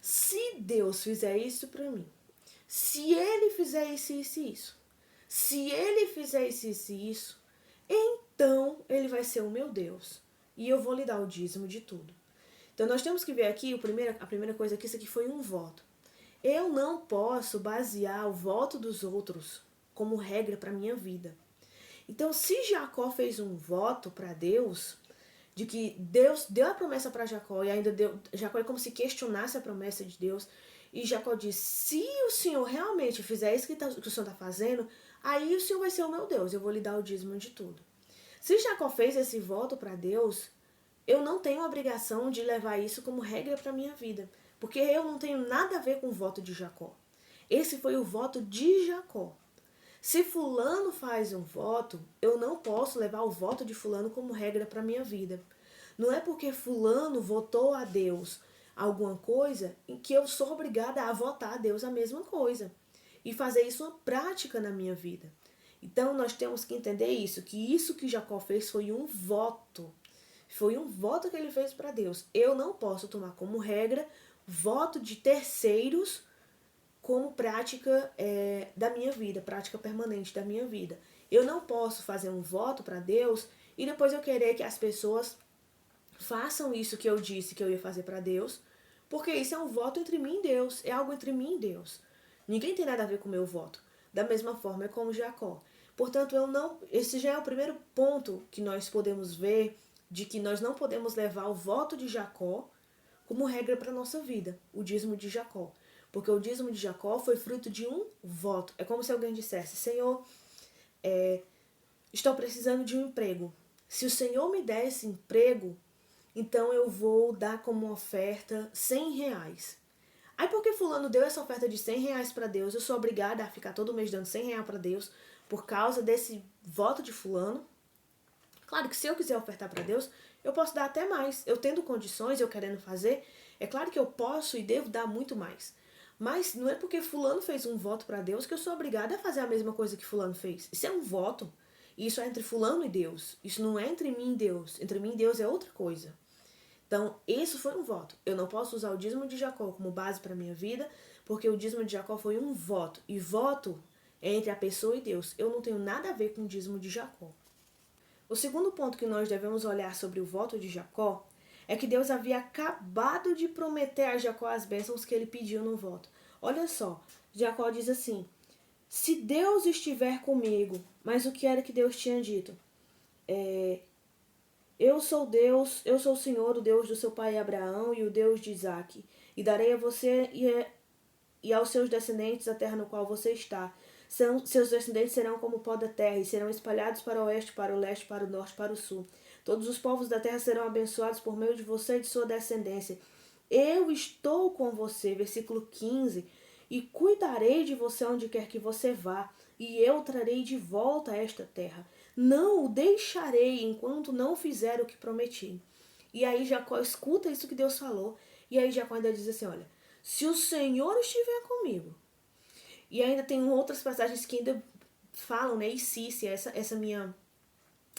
se Deus fizer isso para mim, se ele fizer isso, se ele fizer isso, então ele vai ser o meu Deus. E eu vou lhe dar o dízimo de tudo. Então nós temos que ver aqui, a primeira coisa aqui, isso aqui foi um voto. Eu não posso basear o voto dos outros como regra para a minha vida. Então, se Jacó fez um voto para Deus, de que Deus deu a promessa para Jacó, e ainda Jacó é como se questionasse a promessa de Deus, e Jacó disse: se o Senhor realmente fizer isso que o Senhor está fazendo, aí o Senhor vai ser o meu Deus, eu vou lhe dar o dízimo de tudo. Se Jacó fez esse voto para Deus, eu não tenho a obrigação de levar isso como regra para a minha vida, porque eu não tenho nada a ver com o voto de Jacó. Esse foi o voto de Jacó. Se fulano faz um voto, eu não posso levar o voto de fulano como regra para a minha vida. Não é porque fulano votou a Deus alguma coisa em que eu sou obrigada a votar a Deus a mesma coisa e fazer isso uma prática na minha vida. Então nós temos que entender isso que Jacó fez foi um voto. Foi um voto que ele fez para Deus. Eu não posso tomar como regra voto de terceiros como prática da minha vida, prática permanente da minha vida. Eu não posso fazer um voto para Deus e depois eu querer que as pessoas façam isso que eu disse que eu ia fazer para Deus, porque isso é um voto entre mim e Deus, é algo entre mim e Deus. Ninguém tem nada a ver com o meu voto. Da mesma forma é como Jacó. Portanto, esse já é o primeiro ponto que nós podemos ver de que nós não podemos levar o voto de Jacó como regra para a nossa vida, o dízimo de Jacó. Porque o dízimo de Jacó foi fruto de um voto. É como se alguém dissesse: Senhor, estou precisando de um emprego. Se o Senhor me der esse emprego, então eu vou dar como oferta R$ 100. Aí porque fulano deu essa oferta de R$ 100 para Deus, eu sou obrigada a ficar todo mês dando R$ 100 para Deus por causa desse voto de fulano? Claro que se eu quiser ofertar para Deus, eu posso dar até mais. Eu tendo condições, eu querendo fazer, é claro que eu posso e devo dar muito mais. Mas não é porque fulano fez um voto para Deus que eu sou obrigada a fazer a mesma coisa que fulano fez. Isso é um voto. Isso é entre fulano e Deus. Isso não é entre mim e Deus. Entre mim e Deus é outra coisa. Então, isso foi um voto. Eu não posso usar o dízimo de Jacó como base para a minha vida, porque o dízimo de Jacó foi um voto. E voto é entre a pessoa e Deus. Eu não tenho nada a ver com o dízimo de Jacó. O segundo ponto que nós devemos olhar sobre o voto de Jacó é que Deus havia acabado de prometer a Jacó as bênçãos que ele pediu no voto. Olha só, Jacó diz assim: se Deus estiver comigo, mas o que era que Deus tinha dito? Eu sou Deus, eu sou o Senhor, o Deus do seu pai Abraão e o Deus de Isaque, e darei a você e aos seus descendentes a terra no qual você está. Seus descendentes serão como o pó da terra, e serão espalhados para o oeste, para o leste, para o norte, para o sul. Todos os povos da terra serão abençoados por meio de você e de sua descendência. Eu estou com você, versículo 15, e cuidarei de você onde quer que você vá, e eu trarei de volta a esta terra. Não o deixarei enquanto não fizer o que prometi. E aí Jacó escuta isso que Deus falou, e aí Jacó ainda diz assim, olha, se o Senhor estiver comigo. E ainda tem outras passagens que ainda falam, né? E se essa minha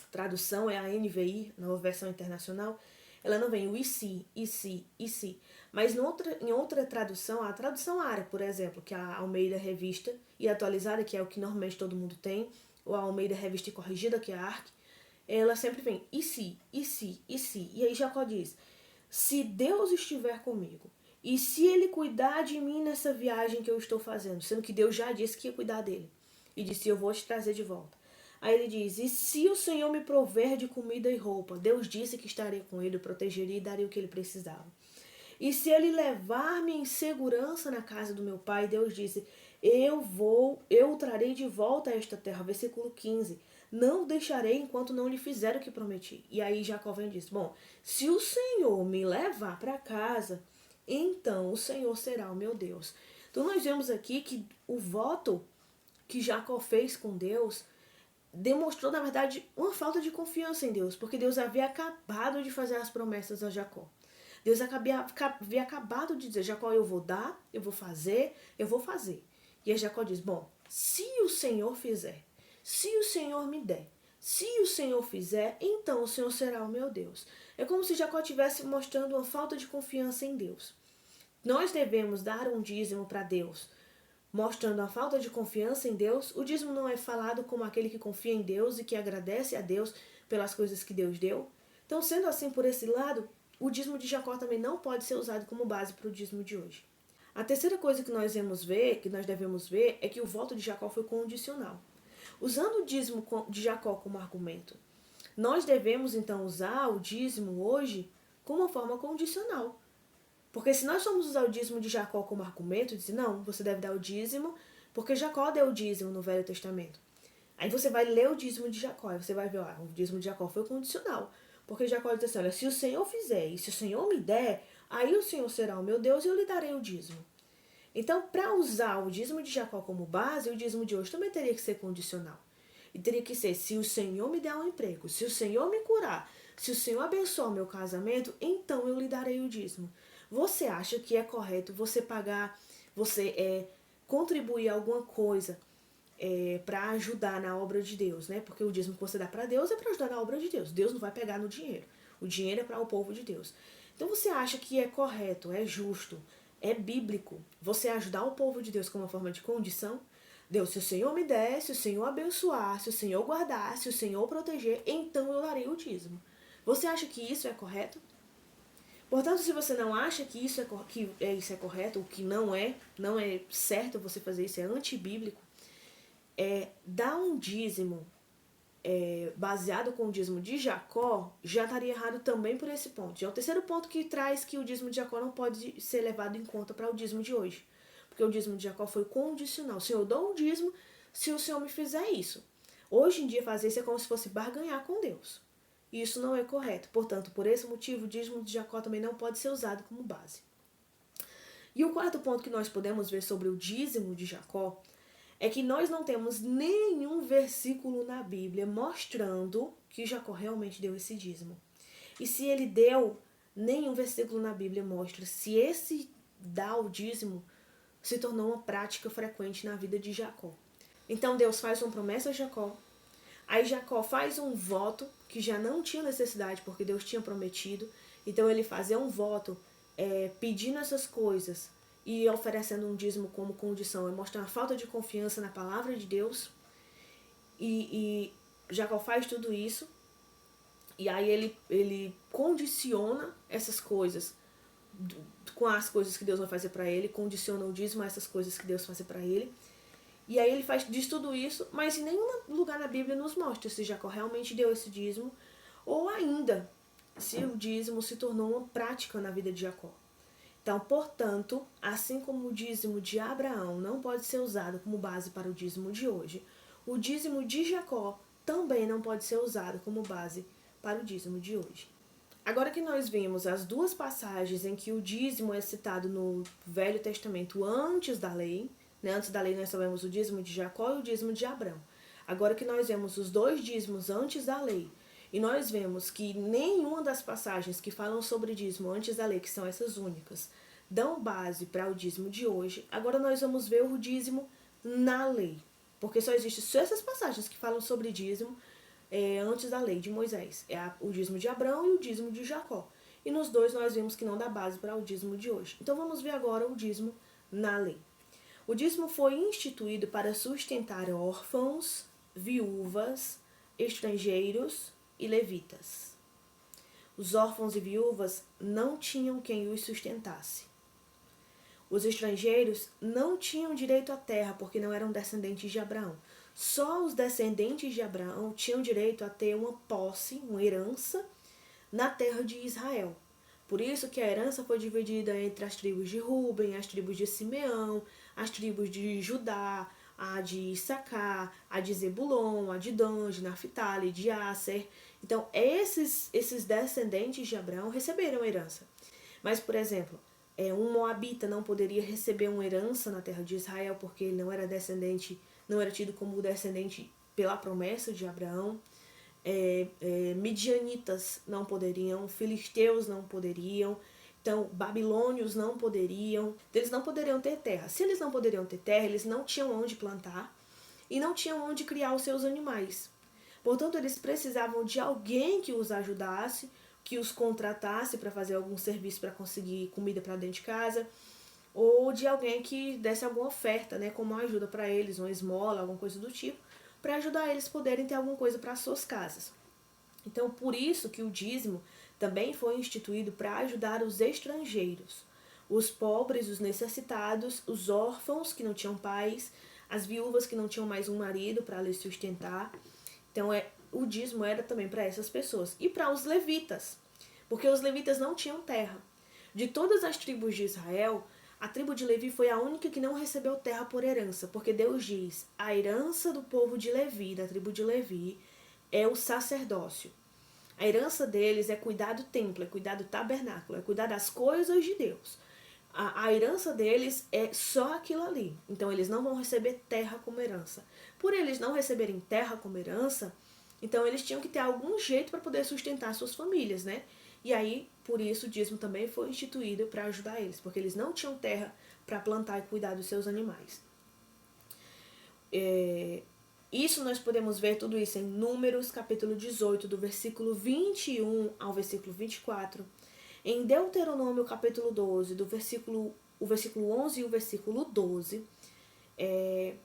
tradução é a NVI, nova versão internacional, ela não vem o e se. Mas em outra tradução, a tradução árabe, por exemplo, que é a Almeida Revista e Atualizada, que é o que normalmente todo mundo tem, ou a Almeida Revista e Corrigida, que é a ARC, ela sempre vem e se. E aí Jacó diz, se Deus estiver comigo, e se ele cuidar de mim nessa viagem que eu estou fazendo, sendo que Deus já disse que ia cuidar dele, e disse, eu vou te trazer de volta. Aí ele diz, e se o Senhor me prover de comida e roupa? Deus disse que estaria com ele, protegeria e daria o que ele precisava. E se ele levar-me em segurança na casa do meu pai, Deus disse, eu o trarei de volta a esta terra. Versículo 15. Não o deixarei enquanto não lhe fizer o que prometi. E aí Jacó vem e diz, bom, se o Senhor me levar para casa, então o Senhor será o meu Deus. Então nós vemos aqui que o voto que Jacó fez com Deus demonstrou, na verdade, uma falta de confiança em Deus, porque Deus havia acabado de fazer as promessas a Jacó. Deus havia acabado de dizer, Jacó, eu vou dar, eu vou fazer. E aí Jacó diz, bom, se o Senhor fizer, se o Senhor me der, se o Senhor fizer, então o Senhor será o meu Deus. É como se Jacó estivesse mostrando uma falta de confiança em Deus. Nós devemos dar um dízimo para Deus, mostrando a falta de confiança em Deus. O dízimo não é falado como aquele que confia em Deus e que agradece a Deus pelas coisas que Deus deu. Então, sendo assim por esse lado, o dízimo de Jacó também não pode ser usado como base para o dízimo de hoje. A terceira coisa que nós devemos ver, é que o voto de Jacó foi condicional. Usando o dízimo de Jacó como argumento, nós devemos então usar o dízimo hoje como uma forma condicional. Porque se nós formos usar o dízimo de Jacó como argumento, dizer, não, você deve dar o dízimo, porque Jacó deu o dízimo no Velho Testamento. Aí você vai ler o dízimo de Jacó, e você vai ver, o dízimo de Jacó foi condicional. Porque Jacó diz assim, olha, se o Senhor fizer e se o Senhor me der, aí o Senhor será o meu Deus e eu lhe darei o dízimo. Então, para usar o dízimo de Jacó como base, o dízimo de hoje também teria que ser condicional. E teria que ser, se o Senhor me der um emprego, se o Senhor me curar, se o Senhor abençoar o meu casamento, então eu lhe darei o dízimo. Você acha que é correto você pagar, você contribuir alguma coisa para ajudar na obra de Deus, né? Porque o dízimo que você dá para Deus é para ajudar na obra de Deus. Deus não vai pegar no dinheiro. O dinheiro é para o povo de Deus. Então você acha que é correto, é justo, é bíblico você ajudar o povo de Deus como uma forma de condição? Deus, se o Senhor me der, se o Senhor abençoar, se o Senhor guardar, se o Senhor proteger, então eu darei o dízimo. Você acha que isso é correto? Portanto, se você não acha que isso é correto, o que não é certo você fazer isso, é antibíblico, dar um dízimo baseado com o dízimo de Jacó já estaria errado também por esse ponto. Já é o terceiro ponto que traz que o dízimo de Jacó não pode ser levado em conta para o dízimo de hoje. Porque o dízimo de Jacó foi condicional. Senhor, eu dou um dízimo se o Senhor me fizer isso. Hoje em dia fazer isso é como se fosse barganhar com Deus. E isso não é correto. Portanto, por esse motivo, o dízimo de Jacó também não pode ser usado como base. E o quarto ponto que nós podemos ver sobre o dízimo de Jacó é que nós não temos nenhum versículo na Bíblia mostrando que Jacó realmente deu esse dízimo. E se ele deu, nenhum versículo na Bíblia mostra se esse dar o dízimo se tornou uma prática frequente na vida de Jacó. Então Deus faz uma promessa a Jacó. Aí Jacó faz um voto que já não tinha necessidade porque Deus tinha prometido. Então ele fazia um voto pedindo essas coisas e oferecendo um dízimo como condição. É mostrar uma falta de confiança na palavra de Deus. E Jacó faz tudo isso. E aí ele condiciona essas coisas com as coisas que Deus vai fazer para ele. Condiciona o dízimo a essas coisas que Deus vai fazer para ele. E aí ele diz tudo isso, mas em nenhum lugar na Bíblia nos mostra se Jacó realmente deu esse dízimo, ou ainda se o dízimo se tornou uma prática na vida de Jacó. Então, portanto, assim como o dízimo de Abraão não pode ser usado como base para o dízimo de hoje, o dízimo de Jacó também não pode ser usado como base para o dízimo de hoje. Agora que nós vimos as duas passagens em que o dízimo é citado no Velho Testamento antes da lei, antes da lei nós só vemos o dízimo de Jacó e o dízimo de Abraão. Agora que nós vemos os dois dízimos antes da lei, e nós vemos que nenhuma das passagens que falam sobre dízimo antes da lei, que são essas únicas, dão base para o dízimo de hoje, agora nós vamos ver o dízimo na lei. Porque só existem só essas passagens que falam sobre dízimo antes da lei de Moisés. É o dízimo de Abraão e o dízimo de Jacó. E nos dois nós vimos que não dá base para o dízimo de hoje. Então vamos ver agora o dízimo na lei. O dízimo foi instituído para sustentar órfãos, viúvas, estrangeiros e levitas. Os órfãos e viúvas não tinham quem os sustentasse. Os estrangeiros não tinham direito à terra porque não eram descendentes de Abraão. Só os descendentes de Abraão tinham direito a ter uma posse, uma herança, na terra de Israel. Por isso que a herança foi dividida entre as tribos de Ruben, as tribos de Simeão, as tribos de Judá, a de Issacar, a de Zebulon, a de Dan, de Naphtali, de Asser. Então, esses descendentes de Abraão receberam herança. Mas, por exemplo, um moabita não poderia receber uma herança na terra de Israel porque ele não era descendente, não era tido como descendente pela promessa de Abraão. Midianitas não poderiam, filisteus não poderiam, então babilônios não poderiam, eles não poderiam ter terra. Se eles não poderiam ter terra, eles não tinham onde plantar e não tinham onde criar os seus animais. Portanto, eles precisavam de alguém que os ajudasse, que os contratasse para fazer algum serviço para conseguir comida para dentro de casa, ou de alguém que desse alguma oferta, como uma ajuda para eles, uma esmola, alguma coisa do tipo, para ajudar eles poderem ter alguma coisa para as suas casas. Então, por isso que o dízimo também foi instituído para ajudar os estrangeiros, os pobres, os necessitados, os órfãos que não tinham pais, as viúvas que não tinham mais um marido para lhes sustentar. Então, o dízimo era também para essas pessoas. E para os levitas, porque os levitas não tinham terra. De todas as tribos de Israel, a tribo de Levi foi a única que não recebeu terra por herança, porque Deus diz, a herança do povo de Levi, da tribo de Levi, é o sacerdócio. A herança deles é cuidar do templo, é cuidar do tabernáculo, é cuidar das coisas de Deus. A herança deles é só aquilo ali. Então eles não vão receber terra como herança. Por eles não receberem terra como herança, então eles tinham que ter algum jeito para poder sustentar suas famílias, E aí, por isso, o dízimo também foi instituído para ajudar eles, porque eles não tinham terra para plantar e cuidar dos seus animais. Isso nós podemos ver tudo isso em Números, capítulo 18, do versículo 21 ao versículo 24. Em Deuteronômio, capítulo 12, o versículo 11 e o versículo 12.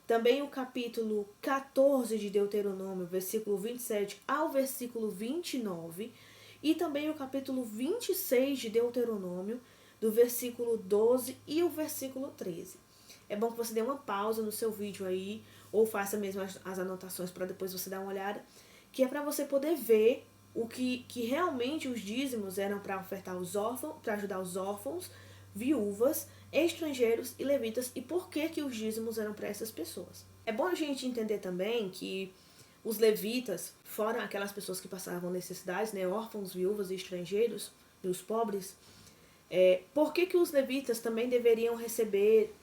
Também o capítulo 14 de Deuteronômio, versículo 27 ao versículo 29. E também o capítulo 26 de Deuteronômio, do versículo 12 e o versículo 13. É bom que você dê uma pausa no seu vídeo aí, ou faça mesmo as anotações para depois você dar uma olhada, que é para você poder ver o que realmente os dízimos eram para ofertar os órfãos, para ajudar os órfãos, viúvas, estrangeiros e levitas, e por que os dízimos eram para essas pessoas. É bom a gente entender também que os levitas, fora aquelas pessoas que passavam necessidades, né, órfãos, viúvas e estrangeiros, e os pobres, por que os levitas também deveriam receber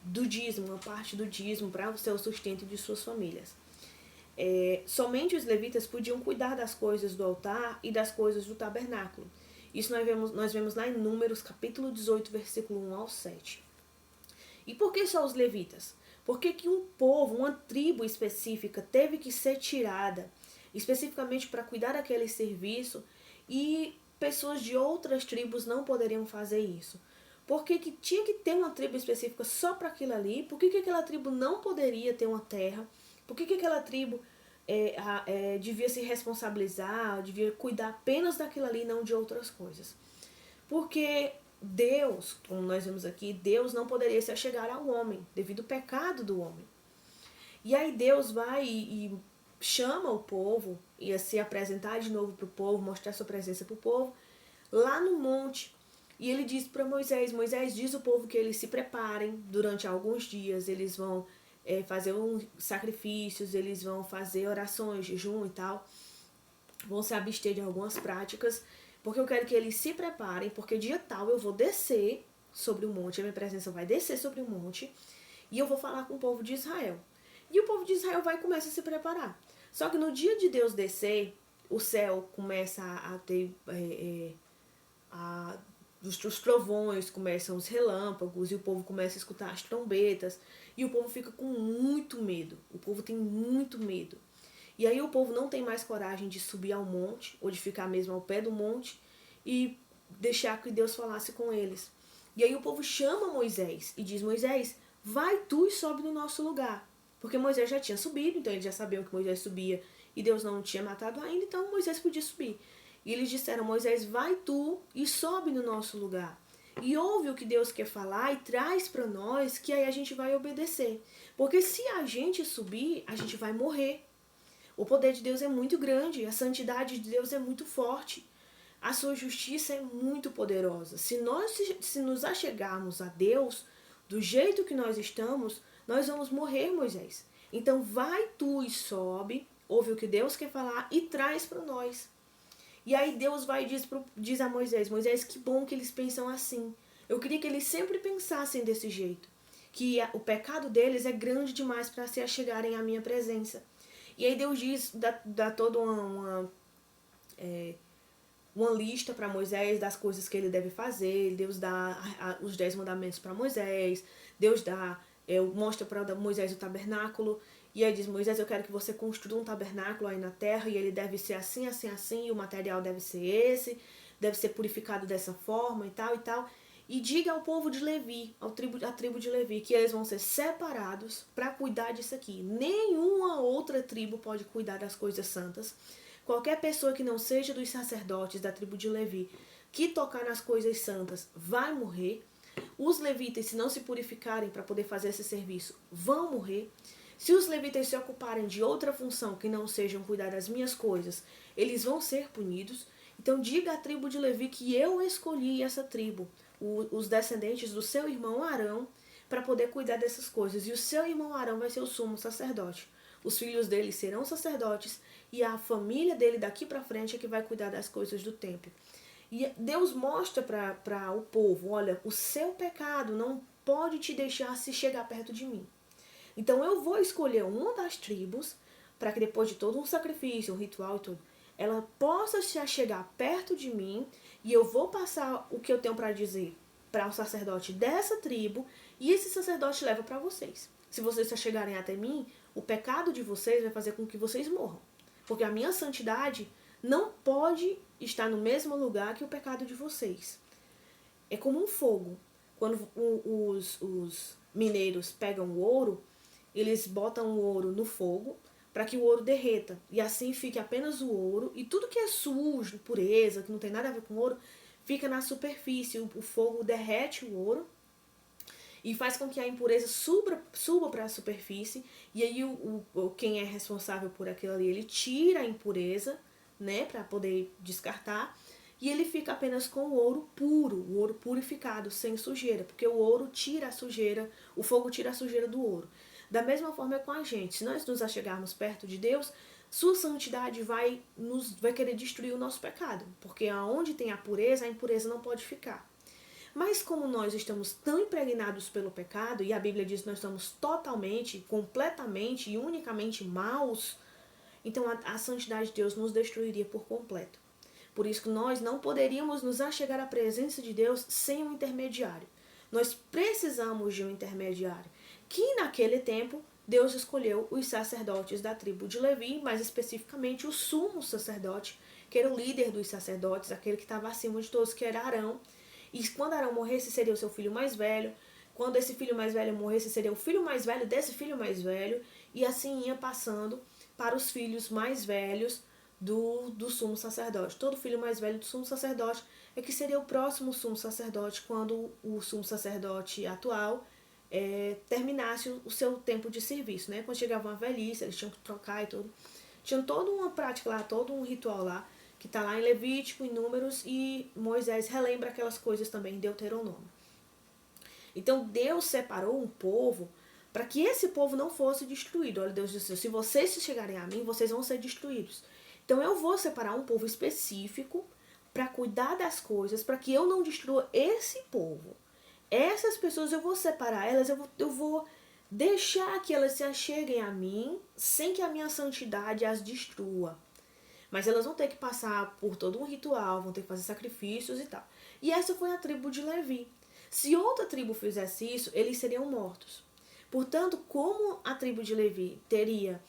do dízimo, uma parte do dízimo para o seu sustento de suas famílias? Somente os levitas podiam cuidar das coisas do altar e das coisas do tabernáculo. Isso nós vemos lá em Números, capítulo 18, versículo 1 ao 7. E por que só os levitas? Por que um povo, uma tribo específica, teve que ser tirada especificamente para cuidar daquele serviço e pessoas de outras tribos não poderiam fazer isso? Por que tinha que ter uma tribo específica só para aquilo ali? Por que aquela tribo não poderia ter uma terra? Por que aquela tribo devia se responsabilizar, devia cuidar apenas daquilo ali e não de outras coisas? Porque Deus, como nós vemos aqui, Deus não poderia se achegar ao homem, devido ao pecado do homem. E aí Deus vai e chama o povo, e se apresentar de novo para o povo, mostrar sua presença para o povo, lá no monte. E ele diz para Moisés, Moisés diz ao povo que eles se preparem durante alguns dias, eles vão fazer sacrifícios, eles vão fazer orações, jejum e tal, vão se abster de algumas práticas, porque eu quero que eles se preparem, porque dia tal eu vou descer sobre o monte, a minha presença vai descer sobre o monte, e eu vou falar com o povo de Israel. E o povo de Israel vai começar a se preparar. Só que no dia de Deus descer, o céu começa a ter os trovões, começam os relâmpagos, e o povo começa a escutar as trombetas, e o povo fica com muito medo. O povo tem muito medo. E aí o povo não tem mais coragem de subir ao monte, ou de ficar mesmo ao pé do monte, e deixar que Deus falasse com eles. E aí o povo chama Moisés e diz, Moisés, vai tu e sobe no nosso lugar. Porque Moisés já tinha subido, então eles já sabiam que Moisés subia e Deus não o tinha matado ainda, então Moisés podia subir. E eles disseram, Moisés, vai tu e sobe no nosso lugar. E ouve o que Deus quer falar e traz para nós, que aí a gente vai obedecer. Porque se a gente subir, a gente vai morrer. O poder de Deus é muito grande, a santidade de Deus é muito forte. A sua justiça é muito poderosa. Se nos achegarmos a Deus do jeito que nós estamos, nós vamos morrer, Moisés. Então vai tu e sobe, ouve o que Deus quer falar e traz para nós. E aí Deus vai e diz a Moisés, Moisés, que bom que eles pensam assim. Eu queria que eles sempre pensassem desse jeito. Que o pecado deles é grande demais para se achegarem à minha presença. E aí Deus dá toda uma lista para Moisés das coisas que ele deve fazer. Deus dá os 10 mandamentos para Moisés. Deus mostra para Moisés o tabernáculo. E aí diz, Moisés, eu quero que você construa um tabernáculo aí na terra. E ele deve ser assim, assim, assim. E o material deve ser esse. Deve ser purificado dessa forma e tal e tal. E diga ao povo de Levi, à tribo de Levi, que eles vão ser separados para cuidar disso aqui. Nenhuma outra tribo pode cuidar das coisas santas. Qualquer pessoa que não seja dos sacerdotes da tribo de Levi, que tocar nas coisas santas, vai morrer. Os levitas, se não se purificarem para poder fazer esse serviço, vão morrer. Se os levitas se ocuparem de outra função que não sejam cuidar das minhas coisas, eles vão ser punidos. Então diga à tribo de Levi que eu escolhi essa tribo, os descendentes do seu irmão Arão, para poder cuidar dessas coisas. E o seu irmão Arão vai ser o sumo sacerdote. Os filhos dele serão sacerdotes e a família dele daqui para frente é que vai cuidar das coisas do templo. E Deus mostra para o povo, olha, o seu pecado não pode te deixar se chegar perto de mim. Então eu vou escolher uma das tribos para que depois de todo um sacrifício, um ritual e tudo, ela possa se achegar perto de mim e eu vou passar o que eu tenho para dizer para o sacerdote dessa tribo e esse sacerdote leva para vocês. Se vocês se chegarem até mim, o pecado de vocês vai fazer com que vocês morram. Porque a minha santidade não pode estar no mesmo lugar que o pecado de vocês. É como um fogo. Quando os mineiros pegam o ouro, eles botam o ouro no fogo para que o ouro derreta. E assim fique apenas o ouro. E tudo que é sujo, pureza, que não tem nada a ver com ouro, fica na superfície. O fogo derrete o ouro e faz com que a impureza suba para a superfície. E aí quem é responsável por aquilo ali, ele tira a impureza, né, para poder descartar. E ele fica apenas com o ouro puro, o ouro purificado, sem sujeira. Porque o ouro tira a sujeira, o fogo tira a sujeira do ouro. Da mesma forma é com a gente. Se nós nos achegarmos perto de Deus, sua santidade vai querer destruir o nosso pecado, porque aonde tem a impureza não pode ficar. Mas como nós estamos tão impregnados pelo pecado, e a Bíblia diz que nós estamos totalmente, completamente e unicamente maus, então a santidade de Deus nos destruiria por completo. Por isso que nós não poderíamos nos achegar à presença de Deus sem um intermediário. Nós precisamos de um intermediário, que naquele tempo Deus escolheu os sacerdotes da tribo de Levi, mais especificamente o sumo sacerdote, que era o líder dos sacerdotes, aquele que estava acima de todos, que era Arão. E quando Arão morresse, seria o seu filho mais velho. Quando esse filho mais velho morresse, seria o filho mais velho desse filho mais velho. E assim ia passando para os filhos mais velhos do sumo sacerdote. Todo filho mais velho do sumo sacerdote é que seria o próximo sumo sacerdote quando o sumo sacerdote atual terminasse o seu tempo de serviço, né? Quando chegava uma velhice, eles tinham que trocar e tudo. Tinha toda uma prática lá, todo um ritual lá, que está lá em Levítico, em Números, e Moisés relembra aquelas coisas também em Deuteronômio. Então Deus separou um povo para que esse povo não fosse destruído. Olha, Deus disse, se vocês se chegarem a mim, vocês vão ser destruídos. Então eu vou separar um povo específico para cuidar das coisas, para que eu não destrua esse povo. Essas pessoas eu vou separar elas, eu vou deixar que elas se acheguem a mim sem que a minha santidade as destrua. Mas elas vão ter que passar por todo um ritual, vão ter que fazer sacrifícios e tal. E essa foi a tribo de Levi. Se outra tribo fizesse isso, eles seriam mortos. Portanto, como a tribo de Levi teria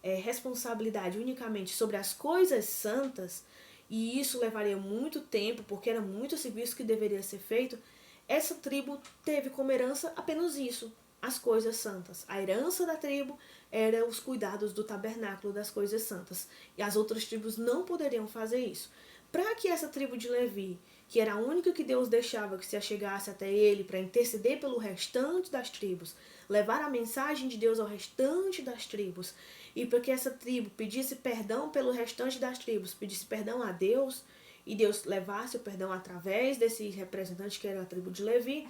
responsabilidade unicamente sobre as coisas santas, e isso levaria muito tempo, porque era muito serviço que deveria ser feito, essa tribo teve como herança apenas isso, as coisas santas. A herança da tribo era os cuidados do tabernáculo das coisas santas. E as outras tribos não poderiam fazer isso. Para que essa tribo de Levi, que era a única que Deus deixava que se achegasse até ele para interceder pelo restante das tribos, levar a mensagem de Deus ao restante das tribos, e para que essa tribo pedisse perdão pelo restante das tribos, pedisse perdão a Deus, e Deus levasse o perdão através desse representante que era a tribo de Levi,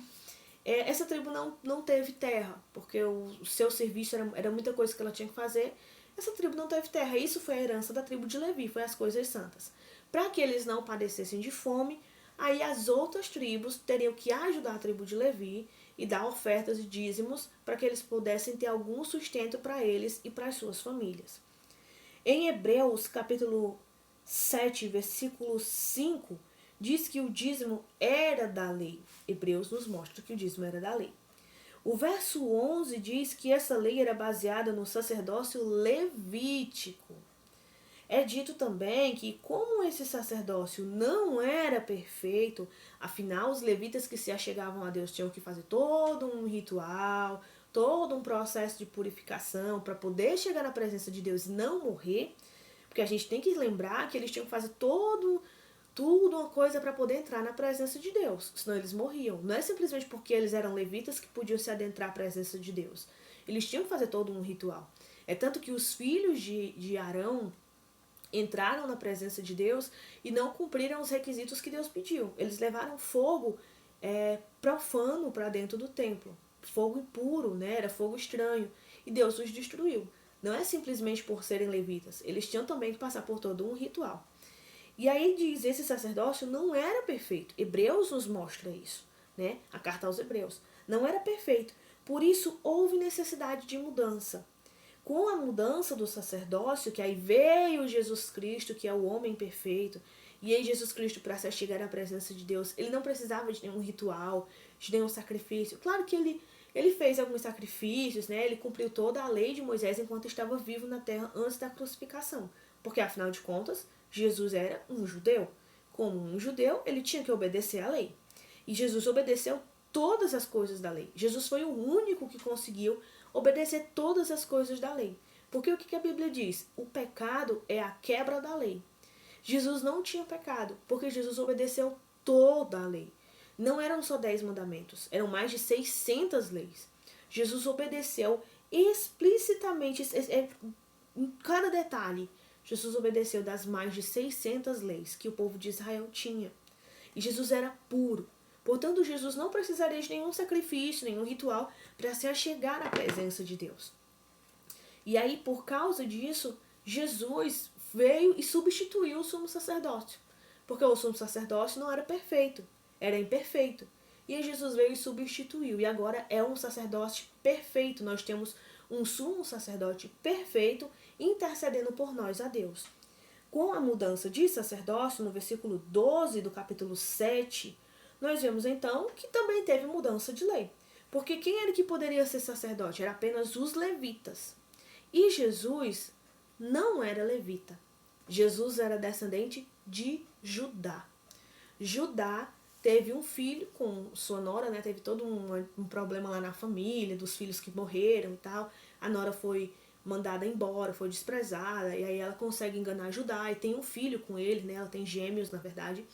essa tribo não teve terra, porque o seu serviço era muita coisa que ela tinha que fazer. Essa tribo não teve terra. Isso foi a herança da tribo de Levi, foi as coisas santas. Para que eles não padecessem de fome, aí as outras tribos teriam que ajudar a tribo de Levi e dar ofertas e dízimos para que eles pudessem ter algum sustento para eles e para as suas famílias. Em Hebreus, capítulo 7, versículo 5, diz que o dízimo era da lei. Hebreus nos mostra que o dízimo era da lei. O verso 11 diz que essa lei era baseada no sacerdócio levítico. É dito também que, como esse sacerdócio não era perfeito, afinal os levitas que se achegavam a Deus tinham que fazer todo um ritual, todo um processo de purificação para poder chegar na presença de Deus e não morrer, porque a gente tem que lembrar que eles tinham que fazer tudo uma coisa para poder entrar na presença de Deus, senão eles morriam. Não é simplesmente porque eles eram levitas que podiam se adentrar à presença de Deus. Eles tinham que fazer todo um ritual. É tanto que os filhos de Arão entraram na presença de Deus e não cumpriram os requisitos que Deus pediu. Eles levaram fogo profano para dentro do templo. Fogo impuro, né? Era fogo estranho. E Deus os destruiu. Não é simplesmente por serem levitas. Eles tinham também que passar por todo um ritual. E aí diz, esse sacerdócio não era perfeito. Hebreus nos mostra isso, né? A carta aos Hebreus. Não era perfeito. Por isso houve necessidade de mudança. Com a mudança do sacerdócio, que aí veio Jesus Cristo, que é o homem perfeito, e aí Jesus Cristo, para se chegar à presença de Deus, ele não precisava de nenhum ritual, de nenhum sacrifício. Claro que ele fez alguns sacrifícios, né? Ele cumpriu toda a lei de Moisés enquanto estava vivo na terra antes da crucificação. Porque, afinal de contas, Jesus era um judeu. Como um judeu, ele tinha que obedecer à lei. E Jesus obedeceu todas as coisas da lei. Jesus foi o único que conseguiu obedecer todas as coisas da lei. Porque o que a Bíblia diz? O pecado é a quebra da lei. Jesus não tinha pecado, porque Jesus obedeceu toda a lei. Não eram só 10 mandamentos, eram mais de 600 leis. Jesus obedeceu explicitamente, em cada detalhe. Jesus obedeceu das mais de 600 leis que o povo de Israel tinha. E Jesus era puro. Portanto, Jesus não precisaria de nenhum sacrifício, nenhum ritual para se achegar à presença de Deus. E aí, por causa disso, Jesus veio e substituiu o sumo sacerdócio. Porque o sumo sacerdócio não era perfeito, era imperfeito. E aí Jesus veio e substituiu. E agora é um sacerdócio perfeito. Nós temos um sumo sacerdote perfeito intercedendo por nós a Deus. Com a mudança de sacerdócio, no versículo 12 do capítulo 7, nós vemos então que também teve mudança de lei. Porque quem era que poderia ser sacerdote? Era apenas os levitas. E Jesus não era levita. Jesus era descendente de Judá. Judá teve um filho com sua nora, né? Teve todo um problema lá na família, dos filhos que morreram e tal. A nora foi mandada embora, foi desprezada, e aí ela consegue enganar Judá e tem um filho com ele, né? Ela tem gêmeos, na verdade.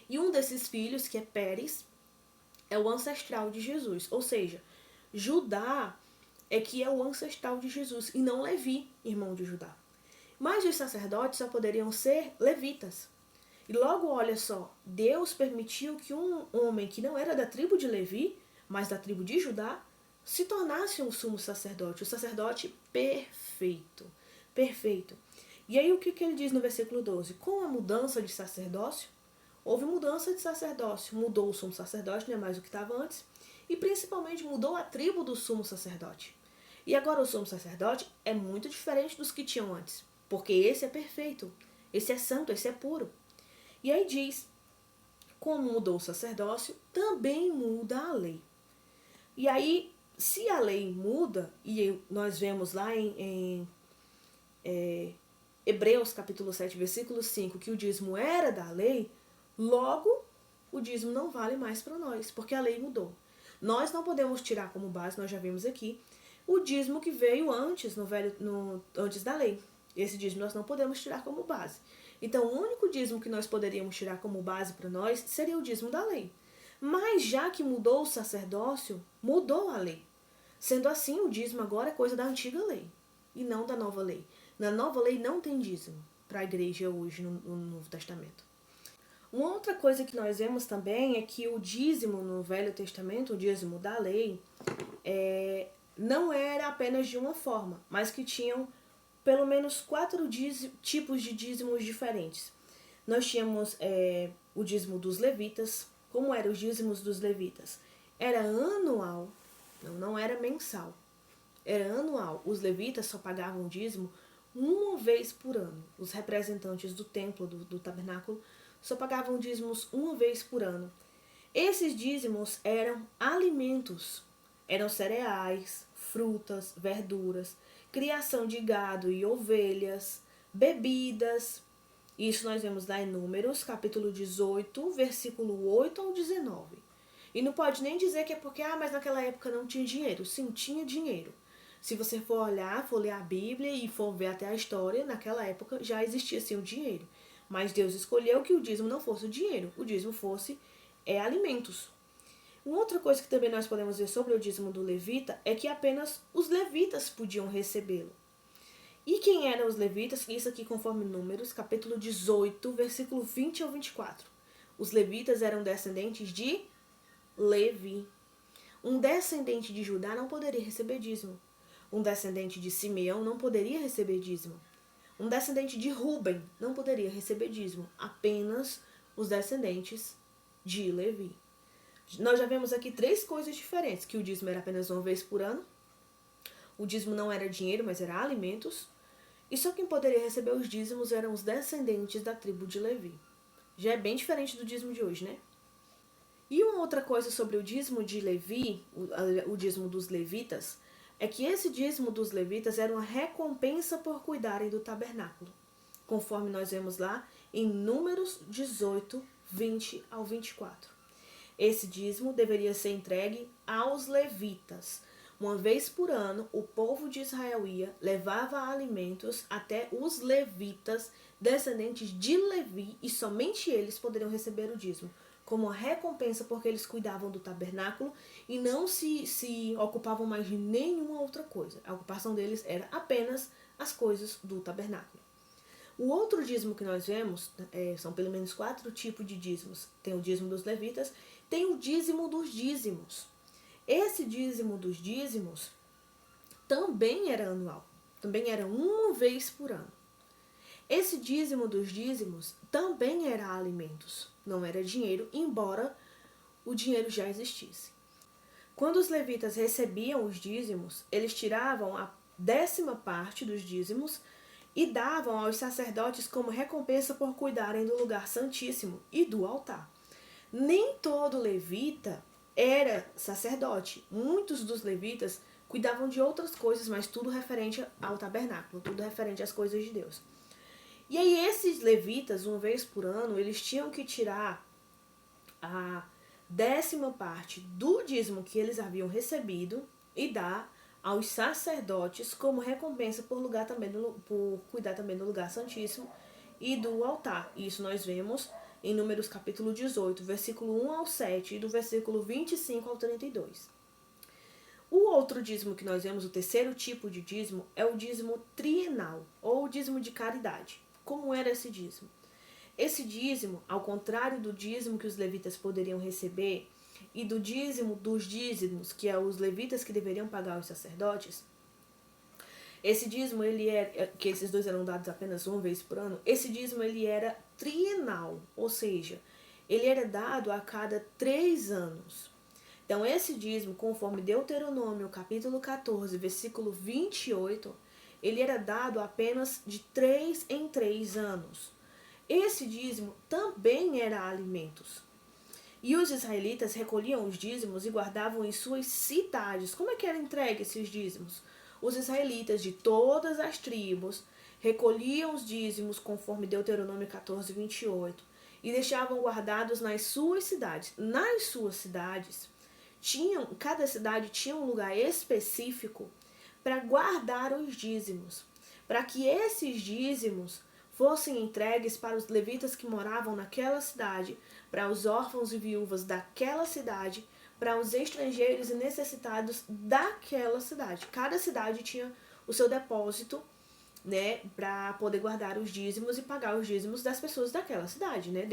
E um desses filhos, que é Pérez, é o ancestral de Jesus. Ou seja, Judá é que é o ancestral de Jesus e não Levi, irmão de Judá. Mas os sacerdotes só poderiam ser levitas. E logo, olha só, Deus permitiu que um homem que não era da tribo de Levi, mas da tribo de Judá, se tornasse um sumo sacerdote, o sacerdote perfeito. Perfeito. E aí o que ele diz no versículo 12? Com a mudança de sacerdócio, houve mudança de sacerdócio. Mudou o sumo sacerdote, não é mais o que estava antes, e principalmente mudou a tribo do sumo sacerdote. E agora o sumo sacerdote é muito diferente dos que tinham antes, porque esse é perfeito, esse é santo, esse é puro. E aí diz, como mudou o sacerdócio, também muda a lei. E aí, se a lei muda, e nós vemos lá em Hebreus capítulo 7, versículo 5, que o dízimo era da lei, logo o dízimo não vale mais para nós, porque a lei mudou. Nós não podemos tirar como base, nós já vimos aqui, o dízimo que veio antes, antes da lei. Esse dízimo nós não podemos tirar como base. Então, o único dízimo que nós poderíamos tirar como base para nós seria o dízimo da lei. Mas já que mudou o sacerdócio, mudou a lei. Sendo assim, o dízimo agora é coisa da antiga lei e não da nova lei. Na nova lei não tem dízimo para a igreja hoje no Novo Testamento. Uma outra coisa que nós vemos também é que o dízimo no Velho Testamento, o dízimo da lei, não era apenas de uma forma, mas que tinham pelo menos 4 tipos de dízimos diferentes. Nós tínhamos o dízimo dos levitas. Como eram os dízimos dos levitas? Era anual, não era mensal. Era anual. Os levitas só pagavam dízimo uma vez por ano. Os representantes do templo, do tabernáculo, só pagavam dízimos uma vez por ano. Esses dízimos eram alimentos. Eram cereais, frutas, verduras, criação de gado e ovelhas, bebidas. Isso nós vemos lá em Números, capítulo 18, versículo 8 ao 19. E não pode nem dizer que é porque, mas naquela época não tinha dinheiro. Sim, tinha dinheiro. Se você for ler a Bíblia e for ver até a história, naquela época já existia sim o dinheiro. Mas Deus escolheu que o dízimo não fosse o dinheiro, o dízimo fosse alimentos. Uma outra coisa que também nós podemos ver sobre o dízimo do levita é que apenas os levitas podiam recebê-lo. E quem eram os levitas? Isso aqui conforme Números, capítulo 18, versículo 20 ao 24. Os levitas eram descendentes de Levi. Um descendente de Judá não poderia receber dízimo. Um descendente de Simeão não poderia receber dízimo. Um descendente de Ruben não poderia receber dízimo. Apenas os descendentes de Levi. Nós já vemos aqui 3 coisas diferentes, que o dízimo era apenas uma vez por ano, o dízimo não era dinheiro, mas era alimentos, e só quem poderia receber os dízimos eram os descendentes da tribo de Levi. Já é bem diferente do dízimo de hoje, né? E uma outra coisa sobre o dízimo de Levi, o dízimo dos levitas, é que esse dízimo dos levitas era uma recompensa por cuidarem do tabernáculo, conforme nós vemos lá em Números 18, 20 ao 24. Esse dízimo deveria ser entregue aos levitas. Uma vez por ano, o povo de Israel levava alimentos até os levitas, descendentes de Levi, e somente eles poderiam receber o dízimo, como uma recompensa porque eles cuidavam do tabernáculo e não se ocupavam mais de nenhuma outra coisa. A ocupação deles era apenas as coisas do tabernáculo. O outro dízimo que nós vemos, são pelo menos 4 tipos de dízimos. Tem o dízimo dos levitas, tem o dízimo dos dízimos. Esse dízimo dos dízimos também era anual. Também era uma vez por ano. Esse dízimo dos dízimos também era alimentos, não era dinheiro, embora o dinheiro já existisse. Quando os levitas recebiam os dízimos, eles tiravam a 10ª parte dos dízimos e davam aos sacerdotes como recompensa por cuidarem do lugar santíssimo e do altar. Nem todo levita era sacerdote. Muitos dos levitas cuidavam de outras coisas, mas tudo referente ao tabernáculo, tudo referente às coisas de Deus. E aí esses levitas, uma vez por ano, eles tinham que tirar a 10ª parte do dízimo que eles haviam recebido e dar aos sacerdotes como recompensa por cuidar também do lugar santíssimo e do altar. Isso nós vemos em Números capítulo 18, versículo 1 ao 7 e do versículo 25 ao 32. O outro dízimo que nós vemos, o terceiro tipo de dízimo, é o dízimo trienal, ou o dízimo de caridade. Como era esse dízimo? Esse dízimo, ao contrário do dízimo que os levitas poderiam receber e do dízimo dos dízimos, que é os levitas que deveriam pagar aos sacerdotes, esse dízimo, que esses dois eram dados apenas uma vez por ano, esse dízimo ele era trienal, ou seja, ele era dado a cada 3 anos. Então, esse dízimo, conforme Deuteronômio, capítulo 14, versículo 28, ele era dado apenas de 3 em 3 anos. Esse dízimo também era alimentos. E os israelitas recolhiam os dízimos e guardavam em suas cidades. Como é que era entregue esses dízimos? Os israelitas de todas as tribos recolhiam os dízimos conforme Deuteronômio 14, 28 e deixavam guardados nas suas cidades. Nas suas cidades, cada cidade tinha um lugar específico para guardar os dízimos, para que esses dízimos fossem entregues para os levitas que moravam naquela cidade, para os órfãos e viúvas daquela cidade, para os estrangeiros e necessitados daquela cidade. Cada cidade tinha o seu depósito, né, para poder guardar os dízimos e pagar os dízimos das pessoas daquela cidade, né,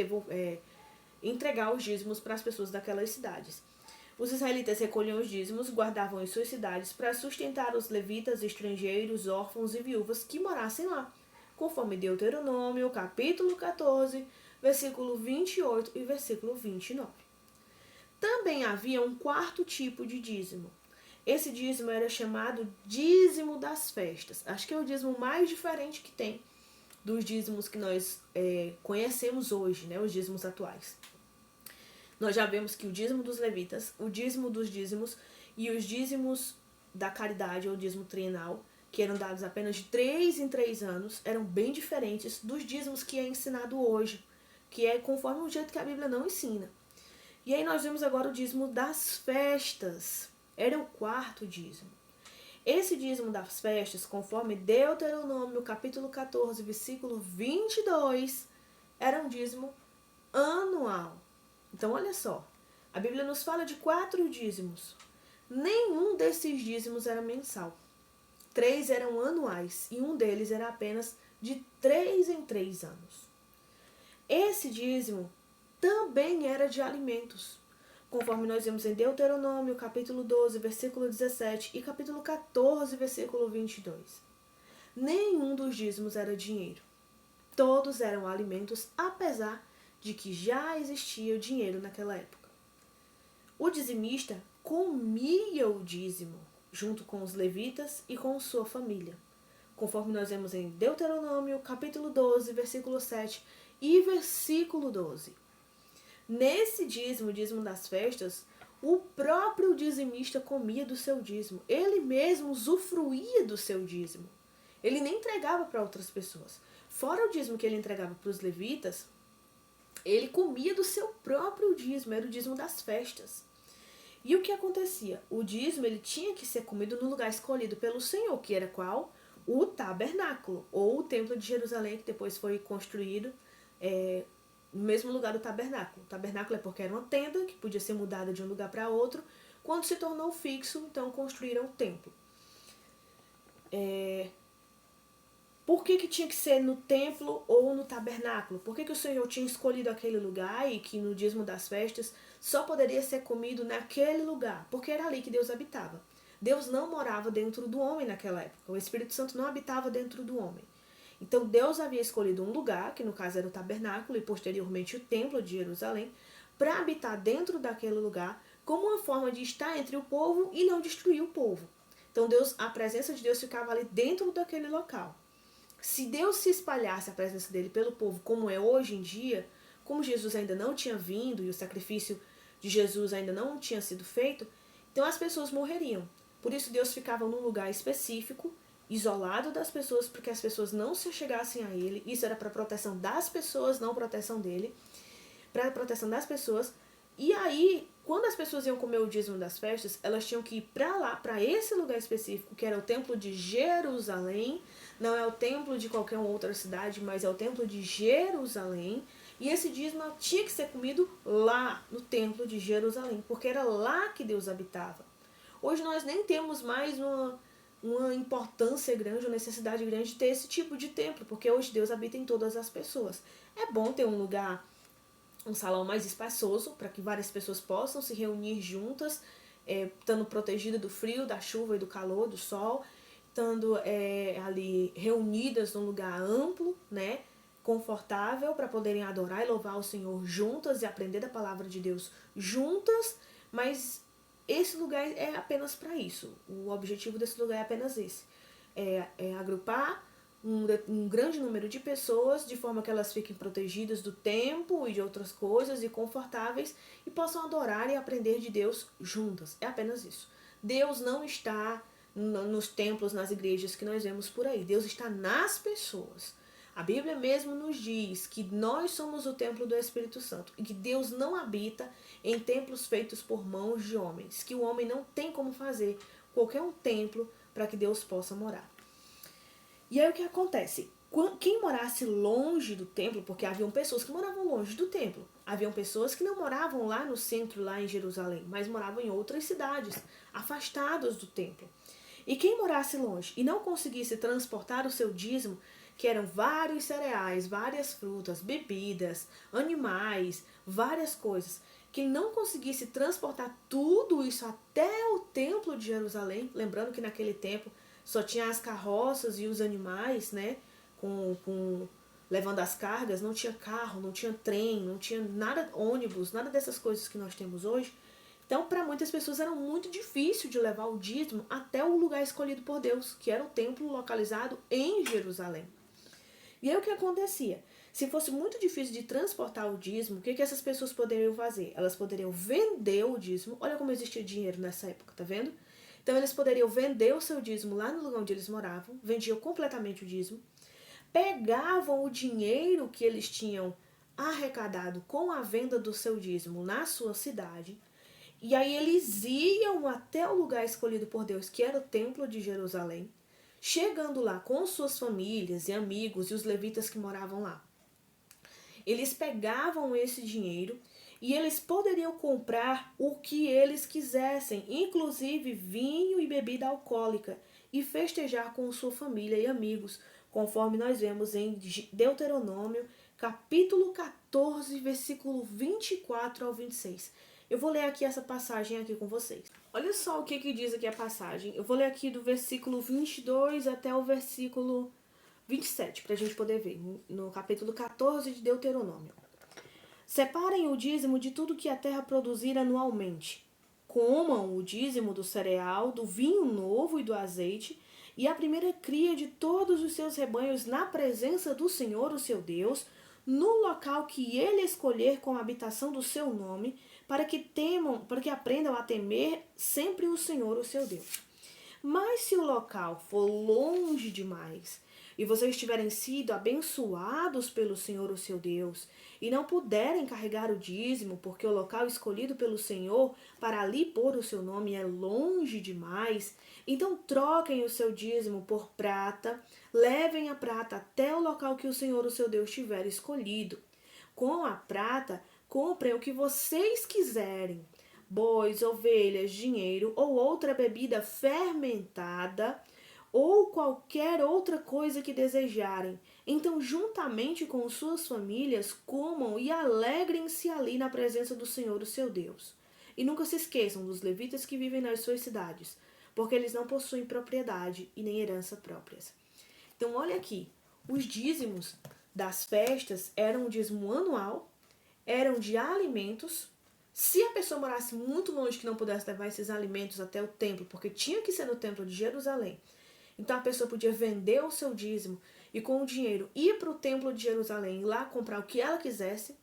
entregar os dízimos para as pessoas daquelas cidades. Os israelitas recolhiam os dízimos, guardavam em suas cidades para sustentar os levitas, estrangeiros, órfãos e viúvas que morassem lá, conforme Deuteronômio, capítulo 14, versículo 28 e versículo 29. Também havia um quarto tipo de dízimo. Esse dízimo era chamado dízimo das festas. Acho que é o dízimo mais diferente que tem dos dízimos que nós conhecemos hoje, né, os dízimos atuais. Nós já vemos que o dízimo dos levitas, o dízimo dos dízimos e os dízimos da caridade, ou dízimo trienal, que eram dados apenas de 3 em 3 anos, eram bem diferentes dos dízimos que é ensinado hoje, que é conforme o jeito que a Bíblia não ensina. E aí nós vemos agora o dízimo das festas. Era o quarto dízimo. Esse dízimo das festas, conforme Deuteronômio, capítulo 14, versículo 22, era um dízimo anual. Então, olha só, a Bíblia nos fala de 4 dízimos. Nenhum desses dízimos era mensal. 3 eram anuais e um deles era apenas de 3 em 3 anos. Esse dízimo também era de alimentos, conforme nós vemos em Deuteronômio, capítulo 12, versículo 17 e capítulo 14, versículo 22. Nenhum dos dízimos era dinheiro. Todos eram alimentos, apesar de que já existia o dinheiro naquela época. O dizimista comia o dízimo, junto com os levitas e com sua família, conforme nós vemos em Deuteronômio, capítulo 12, versículo 7 e versículo 12. Nesse dízimo, o dízimo das festas, o próprio dizimista comia do seu dízimo. Ele mesmo usufruía do seu dízimo. Ele nem entregava para outras pessoas. Fora o dízimo que ele entregava para os levitas, ele comia do seu próprio dízimo, era o dízimo das festas. E o que acontecia? O dízimo ele tinha que ser comido no lugar escolhido pelo Senhor, que era qual? O tabernáculo, ou o templo de Jerusalém, que depois foi construído no mesmo lugar do tabernáculo. O tabernáculo é porque era uma tenda que podia ser mudada de um lugar para outro. Quando se tornou fixo, então construíram o templo. Por que tinha que ser no templo ou no tabernáculo? Por que o Senhor tinha escolhido aquele lugar e que no dízimo das festas só poderia ser comido naquele lugar? Porque era ali que Deus habitava. Deus não morava dentro do homem naquela época. O Espírito Santo não habitava dentro do homem. Então Deus havia escolhido um lugar, que no caso era o tabernáculo e posteriormente o templo de Jerusalém, para habitar dentro daquele lugar, como uma forma de estar entre o povo e não destruir o povo. Então a presença de Deus ficava ali dentro daquele local. Se Deus se espalhasse a presença dele pelo povo como é hoje em dia, como Jesus ainda não tinha vindo e o sacrifício de Jesus ainda não tinha sido feito, então as pessoas morreriam. Por isso Deus ficava num lugar específico, isolado das pessoas, para que as pessoas não se chegassem a ele. Isso era para proteção das pessoas, não proteção dele. Para proteção das pessoas. E aí, quando as pessoas iam comer o dízimo das festas, elas tinham que ir para lá, para esse lugar específico, que era o templo de Jerusalém. Não é o templo de qualquer outra cidade, mas é o templo de Jerusalém. E esse dízimo tinha que ser comido lá, no templo de Jerusalém, porque era lá que Deus habitava. Hoje nós nem temos mais uma importância grande, uma necessidade grande de ter esse tipo de templo, porque hoje Deus habita em todas as pessoas. É bom ter um lugar, um salão mais espaçoso, para que várias pessoas possam se reunir juntas, estando protegidas do frio, da chuva e do calor, do sol, estando ali reunidas num lugar amplo, né, confortável, para poderem adorar e louvar o Senhor juntas e aprender da palavra de Deus juntas, mas esse lugar é apenas para isso. O objetivo desse lugar é apenas esse. É agrupar um grande número de pessoas de forma que elas fiquem protegidas do tempo e de outras coisas e confortáveis e possam adorar e aprender de Deus juntas. É apenas isso. Deus não está nos templos, nas igrejas que nós vemos por aí. Deus está nas pessoas. A Bíblia mesmo nos diz que nós somos o templo do Espírito Santo e que Deus não habita em templos feitos por mãos de homens, que o homem não tem como fazer qualquer um templo para que Deus possa morar. E aí o que acontece? Quem morasse longe do templo, porque haviam pessoas que moravam longe do templo, haviam pessoas que não moravam lá no centro, lá em Jerusalém, mas moravam em outras cidades, afastadas do templo. E quem morasse longe e não conseguisse transportar o seu dízimo, que eram vários cereais, várias frutas, bebidas, animais, várias coisas, que não conseguisse transportar tudo isso até o templo de Jerusalém, lembrando que naquele tempo só tinha as carroças e os animais, né, levando as cargas, não tinha carro, não tinha trem, não tinha nada, ônibus, nada dessas coisas que nós temos hoje. Então, para muitas pessoas era muito difícil de levar o dízimo até o lugar escolhido por Deus, que era o templo localizado em Jerusalém. E aí o que acontecia? Se fosse muito difícil de transportar o dízimo, o que essas pessoas poderiam fazer? Elas poderiam vender o dízimo. Olha como existia dinheiro nessa época, tá vendo? Então eles poderiam vender o seu dízimo lá no lugar onde eles moravam, vendiam completamente o dízimo, pegavam o dinheiro que eles tinham arrecadado com a venda do seu dízimo na sua cidade, e aí eles iam até o lugar escolhido por Deus, que era o templo de Jerusalém, chegando lá com suas famílias e amigos e os levitas que moravam lá. Eles pegavam esse dinheiro e eles poderiam comprar o que eles quisessem, inclusive vinho e bebida alcoólica, e festejar com sua família e amigos, conforme nós vemos em Deuteronômio, capítulo 14, versículo 24 ao 26. Eu vou ler aqui essa passagem aqui com vocês. Olha só o que diz aqui a passagem. Eu vou ler aqui do versículo 22 até o versículo 27, para a gente poder ver, no capítulo 14 de Deuteronômio. Separem o dízimo de tudo que a terra produzir anualmente. Comam o dízimo do cereal, do vinho novo e do azeite, e a primeira cria de todos os seus rebanhos na presença do Senhor, o seu Deus, no local que ele escolher com a habitação do seu nome, para que aprendam a temer sempre o Senhor, o seu Deus. Mas se o local for longe demais, e vocês tiverem sido abençoados pelo Senhor, o seu Deus, e não puderem carregar o dízimo, porque o local escolhido pelo Senhor para ali pôr o seu nome é longe demais, então troquem o seu dízimo por prata, levem a prata até o local que o Senhor, o seu Deus, tiver escolhido. Com a prata, comprem o que vocês quiserem, bois, ovelhas, dinheiro ou outra bebida fermentada, ou qualquer outra coisa que desejarem. Então, juntamente com suas famílias, comam e alegrem-se ali na presença do Senhor, o seu Deus. E nunca se esqueçam dos levitas que vivem nas suas cidades, porque eles não possuem propriedade e nem herança próprias. Então, olha aqui, os dízimos das festas eram um dízimo anual, eram de alimentos. Se a pessoa morasse muito longe que não pudesse levar esses alimentos até o templo, porque tinha que ser no templo de Jerusalém, então a pessoa podia vender o seu dízimo e com o dinheiro ir para o templo de Jerusalém, lá comprar o que ela quisesse,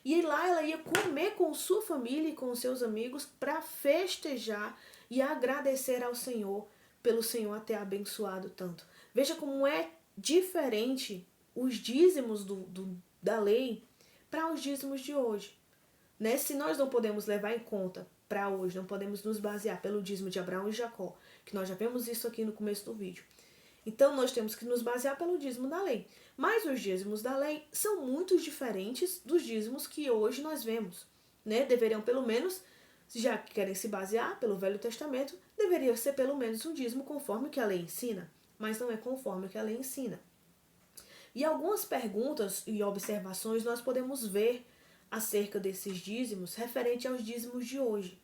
e lá ela ia comer com sua família e com seus amigos para festejar e agradecer ao Senhor pelo Senhor a ter abençoado tanto. Veja como é diferente os dízimos da lei para os dízimos de hoje. Né? Se nós não podemos levar em conta para hoje, não podemos nos basear pelo dízimo de Abraão e Jacó, que nós já vemos isso aqui no começo do vídeo. Então nós temos que nos basear pelo dízimo da lei. Mas os dízimos da lei são muito diferentes dos dízimos que hoje nós vemos. Né? Deveriam pelo menos, já que querem se basear pelo Velho Testamento, deveria ser pelo menos um dízimo conforme o que a lei ensina. Mas não é conforme o que a lei ensina. E algumas perguntas e observações nós podemos ver acerca desses dízimos referente aos dízimos de hoje.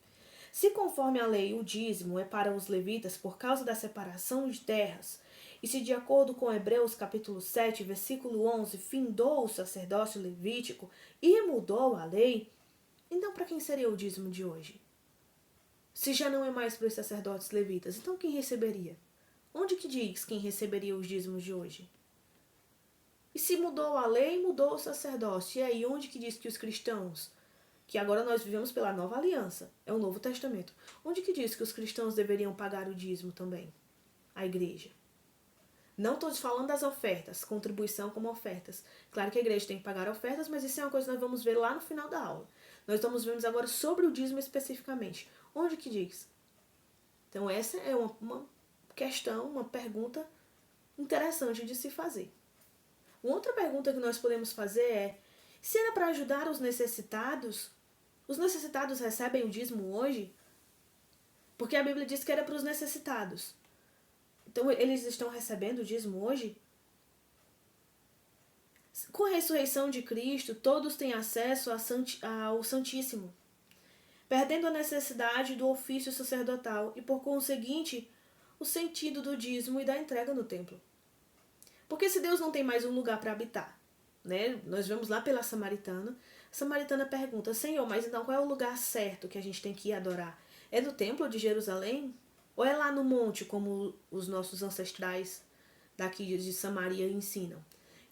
Se conforme a lei o dízimo é para os levitas por causa da separação de terras, e se de acordo com Hebreus capítulo 7, versículo 11, findou o sacerdócio levítico e mudou a lei, então para quem seria o dízimo de hoje? Se já não é mais para os sacerdotes levitas, então quem receberia? Onde que diz quem receberia os dízimos de hoje? E se mudou a lei, mudou o sacerdócio. E aí, onde que diz que os cristãos, que agora nós vivemos pela nova aliança, é o Novo Testamento, onde que diz que os cristãos deveriam pagar o dízimo também? A igreja. Não estou falando das ofertas, contribuição como ofertas. Claro que a igreja tem que pagar ofertas, mas isso é uma coisa que nós vamos ver lá no final da aula. Nós estamos vendo agora sobre o dízimo especificamente. Onde que diz? Então essa é uma questão, uma pergunta interessante de se fazer. Uma outra pergunta que nós podemos fazer é: se era para ajudar os necessitados recebem o dízimo hoje? Porque a Bíblia diz que era para os necessitados. Então eles estão recebendo o dízimo hoje? Com a ressurreição de Cristo, todos têm acesso ao Santíssimo, perdendo a necessidade do ofício sacerdotal e, por conseguinte, o sentido do dízimo e da entrega no templo. Porque se Deus não tem mais um lugar para habitar, né? Nós vemos lá pela Samaritana. A Samaritana pergunta: Senhor, mas então qual é o lugar certo que a gente tem que ir adorar? É no templo de Jerusalém? Ou é lá no monte, como os nossos ancestrais daqui de Samaria ensinam?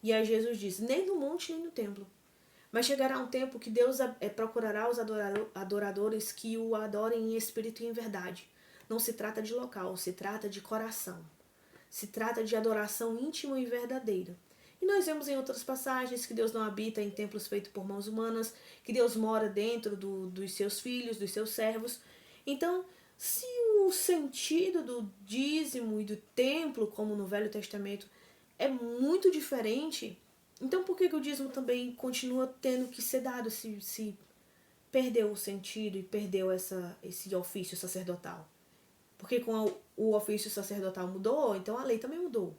E aí Jesus diz: nem no monte, nem no templo. Mas chegará um tempo que Deus procurará os adoradores que o adorem em espírito e em verdade. Não se trata de local, se trata de coração. Se trata de adoração íntima e verdadeira. E nós vemos em outras passagens que Deus não habita em templos feitos por mãos humanas, que Deus mora dentro dos seus filhos, dos seus servos. Então, se o sentido do dízimo e do templo, como no Velho Testamento, é muito diferente, então por que o dízimo também continua tendo que ser dado se perdeu o sentido e perdeu esse ofício sacerdotal? Porque com o ofício sacerdotal mudou, então a lei também mudou.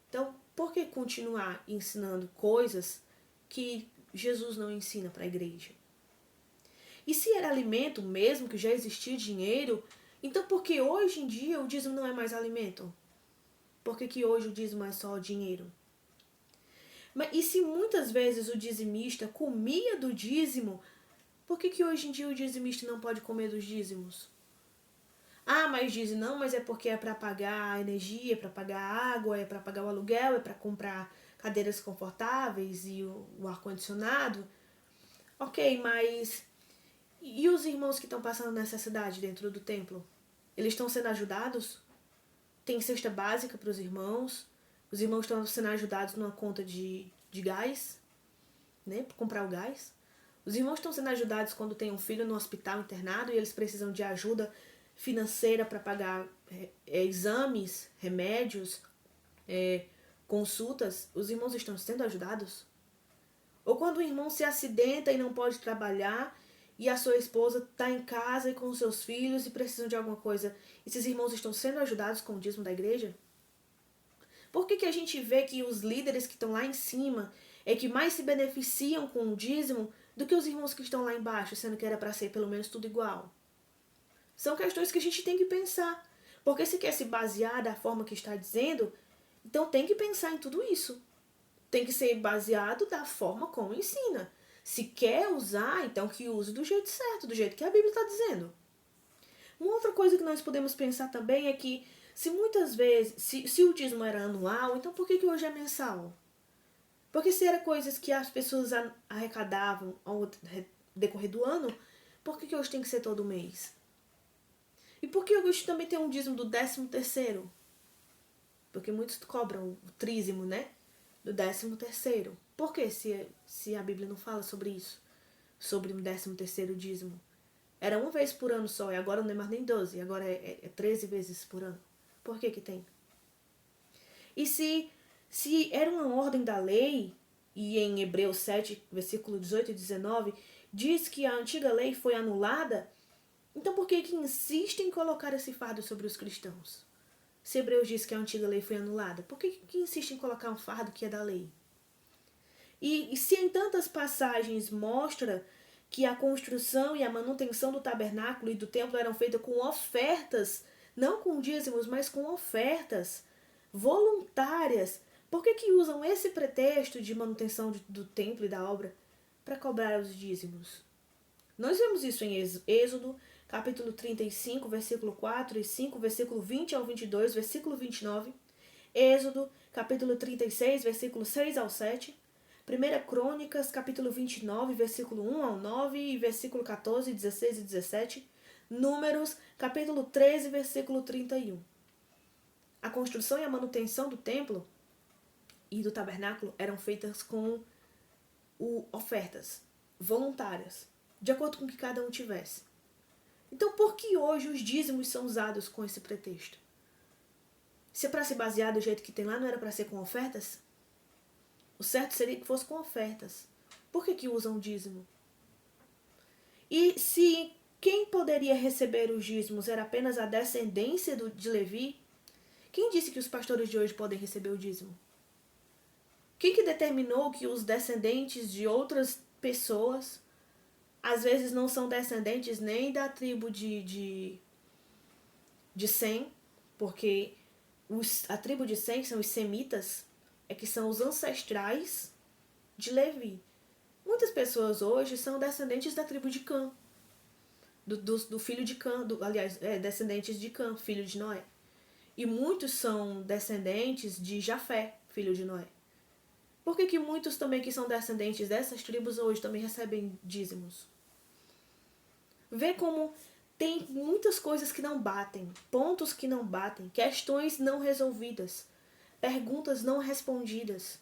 Então, por que continuar ensinando coisas que Jesus não ensina para a igreja? E se era alimento mesmo, que já existia dinheiro, então por que hoje em dia o dízimo não é mais alimento? Por que hoje o dízimo é só dinheiro? E se muitas vezes o dizimista comia do dízimo, por que hoje em dia o dizimista não pode comer dos dízimos? Ah, mas dizem, não, mas é porque é para pagar a energia, é para pagar a água, é para pagar o aluguel, é para comprar cadeiras confortáveis e o ar-condicionado. Ok, mas e os irmãos que estão passando necessidade dentro do templo? Eles estão sendo ajudados? Tem cesta básica para os irmãos estão sendo ajudados numa conta de gás, né, para comprar o gás. Os irmãos estão sendo ajudados quando tem um filho no hospital internado e eles precisam de ajuda financeira para pagar exames, remédios, consultas. Os irmãos estão sendo ajudados? Ou quando o irmão se acidenta e não pode trabalhar e a sua esposa está em casa e com os seus filhos e precisam de alguma coisa, esses irmãos estão sendo ajudados com o dízimo da igreja? Por que a gente vê que os líderes que estão lá em cima é que mais se beneficiam com o dízimo do que os irmãos que estão lá embaixo, sendo que era para ser pelo menos tudo igual? São questões que a gente tem que pensar. Porque se quer se basear da forma que está dizendo, então tem que pensar em tudo isso. tem que ser baseado da forma como ensina. Se quer usar, então que use do jeito certo, do jeito que a Bíblia está dizendo. Uma outra coisa que nós podemos pensar também é que se muitas vezes, se o dízimo era anual, então por que hoje é mensal? Porque se era coisas que as pessoas arrecadavam ao decorrer do ano, por que hoje tem que ser todo mês? E por que hoje também tem um dízimo do 13º? Porque muitos cobram o trízimo, né? Do 13º. Por que se a Bíblia não fala sobre isso? Sobre o 13º dízimo? Era uma vez por ano só, e agora não é mais nem 12, agora é 13 vezes por ano. Por que tem? E se era uma ordem da lei, e em Hebreus 7, versículo 18 e 19, diz que a antiga lei foi anulada, então por que insistem em colocar esse fardo sobre os cristãos? Se Hebreus diz que a antiga lei foi anulada, por que insistem em colocar um fardo que é da lei? E se em tantas passagens mostra que a construção e a manutenção do tabernáculo e do templo eram feitas com ofertas, não com dízimos, mas com ofertas voluntárias, por que usam esse pretexto de manutenção do templo e da obra para cobrar os dízimos? Nós vemos isso em Êxodo, capítulo 35, versículo 4 e 5, versículo 20 ao 22, versículo 29. Êxodo, capítulo 36, versículo 6 ao 7. 1 Crônicas, capítulo 29, versículo 1 ao 9 e versículo 14, 16 e 17. Números, capítulo 13, versículo 31. A construção e a manutenção do templo e do tabernáculo eram feitas com ofertas voluntárias, de acordo com o que cada um tivesse. Então, por que hoje os dízimos são usados com esse pretexto? Se é para se basear do jeito que tem lá, não era para ser com ofertas? O certo seria que fosse com ofertas. Por que usam o dízimo? E se quem poderia receber os dízimos era apenas a descendência de Levi, quem disse que os pastores de hoje podem receber o dízimo? Quem que determinou que os descendentes de outras pessoas, às vezes não são descendentes nem da tribo de Sem, porque a tribo de Sem, que são os semitas, é que são os ancestrais de Levi. Muitas pessoas hoje são descendentes da tribo de Cã, do filho de Cã, descendentes de Cã, filho de Noé. E muitos são descendentes de Jafé, filho de Noé. Por que muitos também que são descendentes dessas tribos hoje também recebem dízimos? Vê como tem muitas coisas que não batem, pontos que não batem, questões não resolvidas, perguntas não respondidas.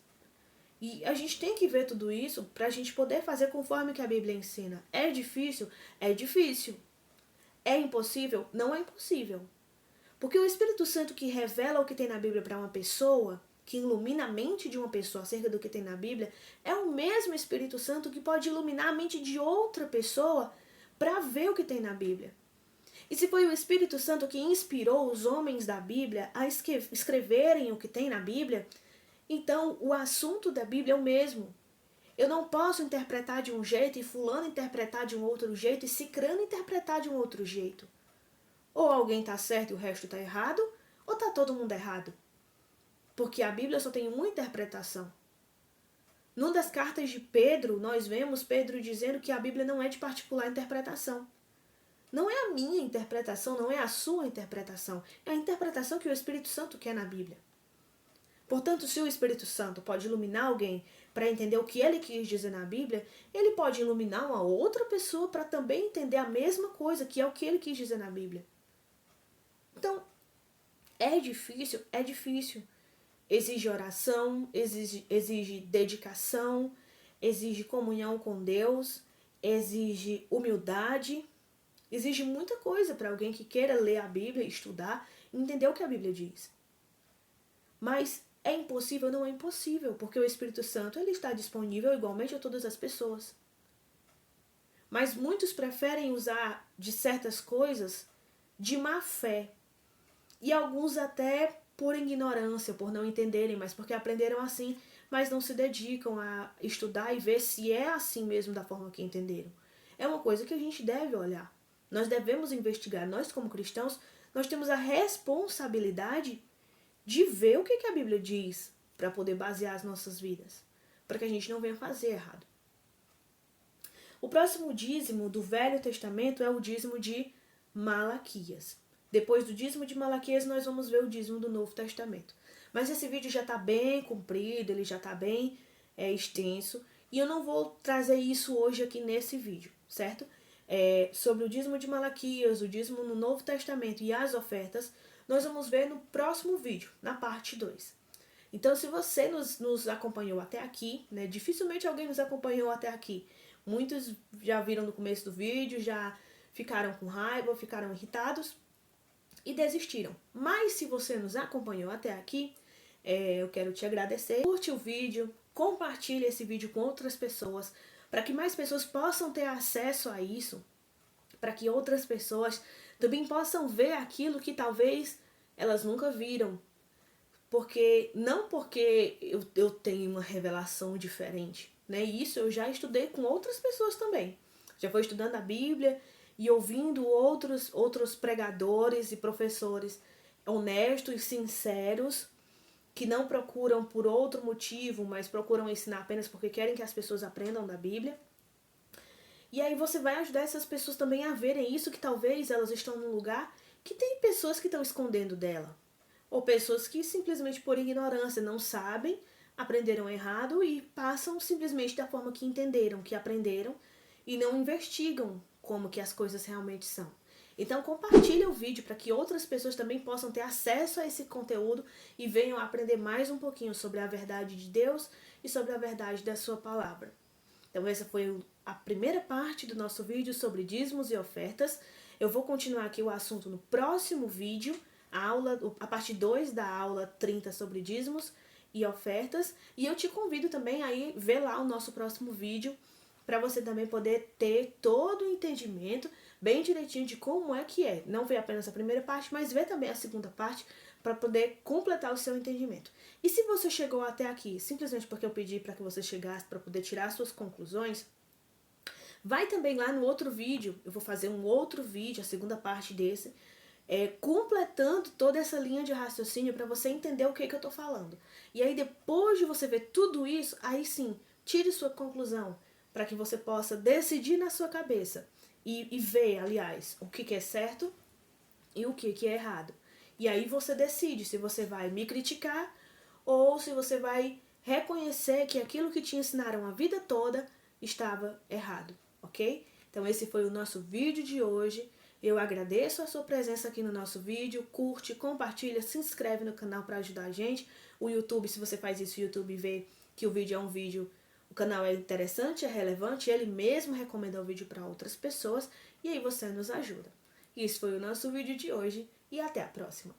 E a gente tem que ver tudo isso para a gente poder fazer conforme que a Bíblia ensina. É difícil? É difícil. É impossível? Não é impossível. Porque o Espírito Santo que revela o que tem na Bíblia para uma pessoa, que ilumina a mente de uma pessoa acerca do que tem na Bíblia, é o mesmo Espírito Santo que pode iluminar a mente de outra pessoa para ver o que tem na Bíblia. E se foi o Espírito Santo que inspirou os homens da Bíblia a escreverem o que tem na Bíblia, então o assunto da Bíblia é o mesmo. Eu não posso interpretar de um jeito e fulano interpretar de um outro jeito e cicrano interpretar de um outro jeito. Ou alguém está certo e o resto está errado, ou está todo mundo errado. Porque a Bíblia só tem uma interpretação. Numa das cartas de Pedro, nós vemos Pedro dizendo que a Bíblia não é de particular interpretação. Não é a minha interpretação, não é a sua interpretação. É a interpretação que o Espírito Santo quer na Bíblia. Portanto, se o Espírito Santo pode iluminar alguém para entender o que ele quis dizer na Bíblia, ele pode iluminar uma outra pessoa para também entender a mesma coisa, que é o que ele quis dizer na Bíblia. Então, é difícil, é difícil. Exige oração, exige dedicação, exige comunhão com Deus, exige humildade, exige muita coisa para alguém que queira ler a Bíblia, estudar e entender o que a Bíblia diz. Mas é impossível? Não é impossível, porque o Espírito Santo ele está disponível igualmente a todas as pessoas. Mas muitos preferem usar de certas coisas de má fé. E alguns até por ignorância, por não entenderem, mas porque aprenderam assim, mas não se dedicam a estudar e ver se é assim mesmo da forma que entenderam. É uma coisa que a gente deve olhar. Nós devemos investigar. Nós, como cristãos, nós temos a responsabilidade de ver o que a Bíblia diz para poder basear as nossas vidas, para que a gente não venha fazer errado. O próximo dízimo do Velho Testamento é o dízimo de Malaquias. Depois do dízimo de Malaquias, nós vamos ver o dízimo do Novo Testamento. Mas esse vídeo já está bem comprido, ele já está bem extenso, e eu não vou trazer isso hoje aqui nesse vídeo, certo? Sobre o dízimo de Malaquias, o dízimo no Novo Testamento e as ofertas, nós vamos ver no próximo vídeo, na parte 2. Então, se você nos acompanhou até aqui, né, dificilmente alguém nos acompanhou até aqui. Muitos já viram no começo do vídeo, já ficaram com raiva, ficaram irritados e desistiram. Mas se você nos acompanhou até aqui, eu quero te agradecer. Curte o vídeo, compartilhe esse vídeo com outras pessoas, para que mais pessoas possam ter acesso a isso, para que outras pessoas também possam ver aquilo que talvez elas nunca viram. Não porque eu tenho uma revelação diferente, né? E isso eu já estudei com outras pessoas também. Já fui estudando a Bíblia e ouvindo outros pregadores e professores honestos e sinceros, que não procuram por outro motivo, mas procuram ensinar apenas porque querem que as pessoas aprendam da Bíblia. E aí você vai ajudar essas pessoas também a verem isso, que talvez elas estão num lugar que tem pessoas que estão escondendo dela. Ou pessoas que simplesmente por ignorância não sabem, aprenderam errado e passam simplesmente da forma que entenderam, que aprenderam, e não investigam como que as coisas realmente são. Então compartilha o vídeo para que outras pessoas também possam ter acesso a esse conteúdo e venham aprender mais um pouquinho sobre a verdade de Deus e sobre a verdade da sua palavra. Então essa foi a primeira parte do nosso vídeo sobre dízimos e ofertas. Eu vou continuar aqui o assunto no próximo vídeo, a parte 2 da aula 30 sobre dízimos e ofertas. E eu te convido também a ir ver lá o nosso próximo vídeo, para você também poder ter todo o entendimento bem direitinho de como é que é. Não ver apenas a primeira parte, mas ver também a segunda parte, para poder completar o seu entendimento. E se você chegou até aqui simplesmente porque eu pedi para que você chegasse para poder tirar suas conclusões, vai também lá no outro vídeo. Eu vou fazer um outro vídeo, a segunda parte desse, completando toda essa linha de raciocínio para você entender o que eu estou falando. E aí depois de você ver tudo isso, aí sim, tire sua conclusão, para que você possa decidir na sua cabeça e ver, aliás, o que é certo e o que é errado. E aí você decide se você vai me criticar ou se você vai reconhecer que aquilo que te ensinaram a vida toda estava errado, ok? Então esse foi o nosso vídeo de hoje. Eu agradeço a sua presença aqui no nosso vídeo. Curte, compartilha, se inscreve no canal para ajudar a gente. O YouTube, se você faz isso, o YouTube vê que o vídeo é um vídeo, o canal é interessante, é relevante, ele mesmo recomenda o vídeo para outras pessoas, e aí você nos ajuda. Isso foi o nosso vídeo de hoje e até a próxima.